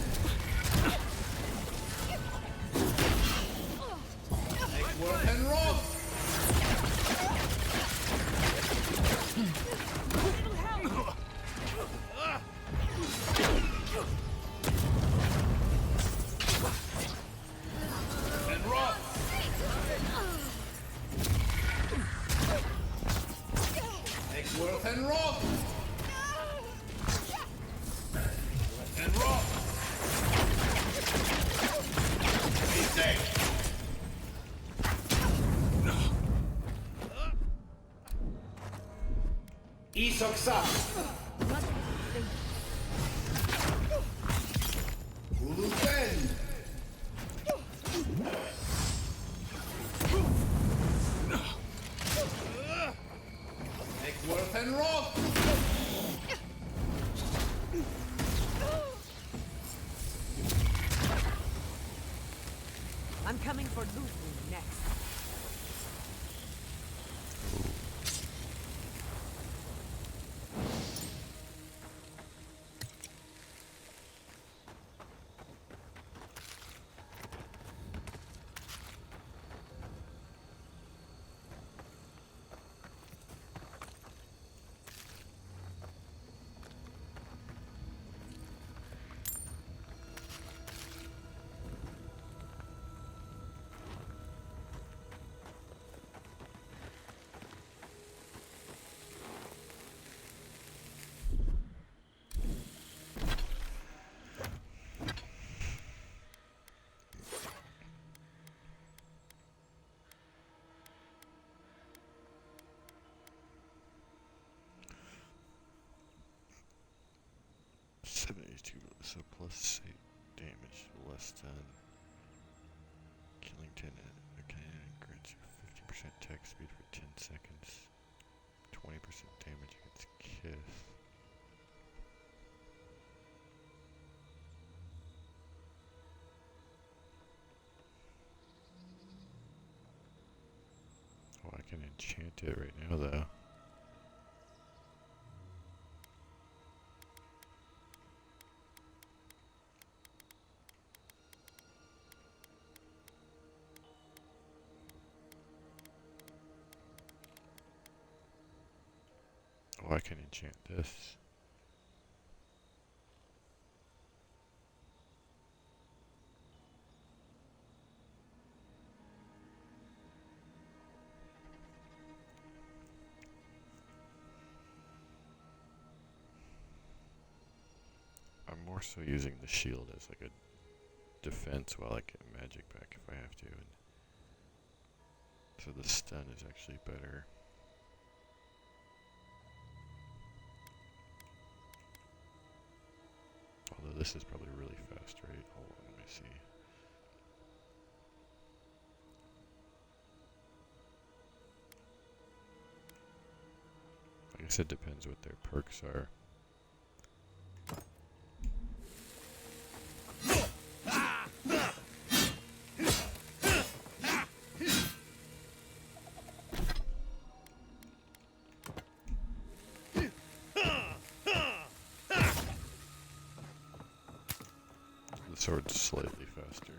B: Isoksa. Ulufen. Eckworth and Roth.
E: I'm coming for Lutheran next.
D: So plus 8 damage, less than killing 10. Okay, grants you 50% attack speed for 10 seconds. 20% damage against Kiss. Oh, I can enchant it right now, though. Oh, I can enchant this. I'm more so using the shield as like a defense while I get magic back if I have to. And so the stun is actually better. Although this is probably really fast, right? Hold on, let me see. I guess it depends what their perks are. The sword's slightly faster.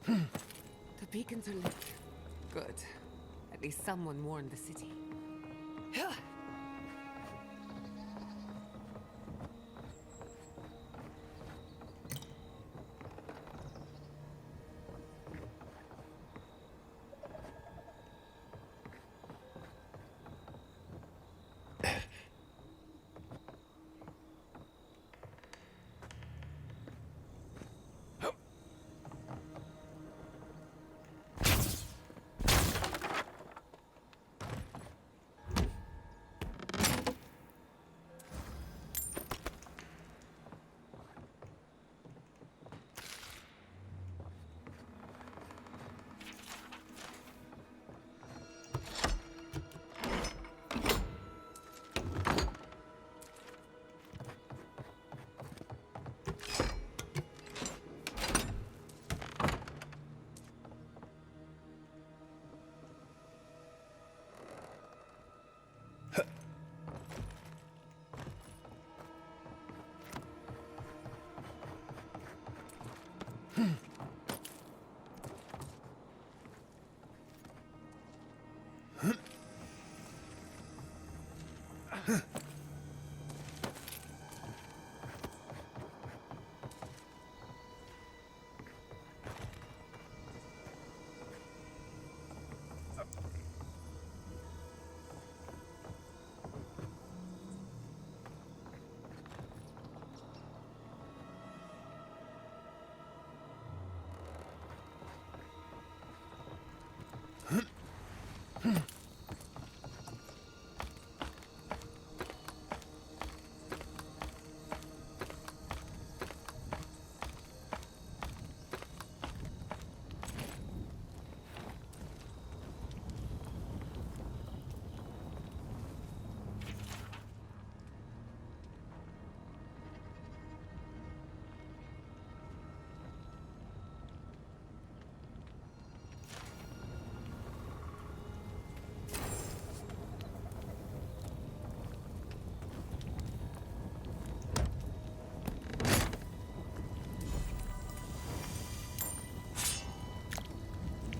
E: The beacons are lit. Good. At least someone warned the city.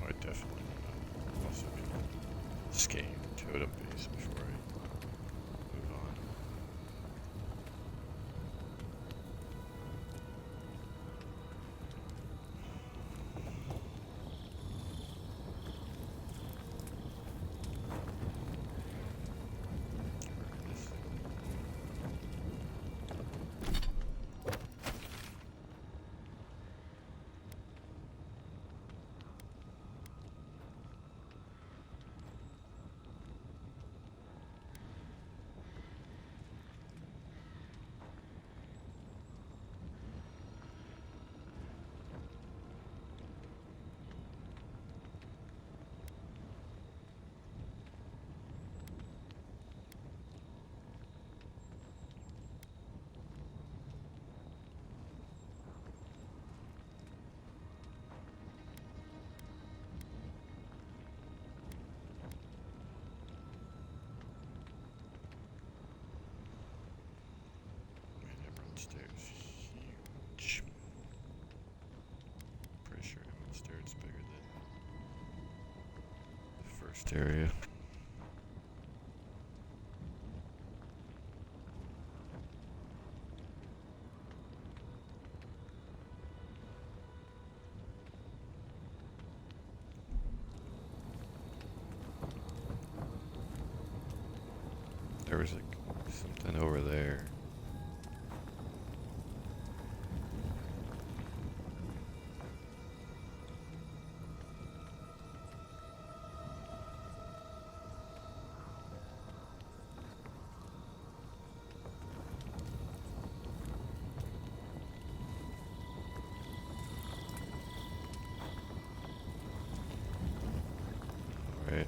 D: I definitely also need to scan the totem base before I move on. Stairs huge. Pretty sure Emerald Stairs is bigger than the first area. There was like something over there. Right.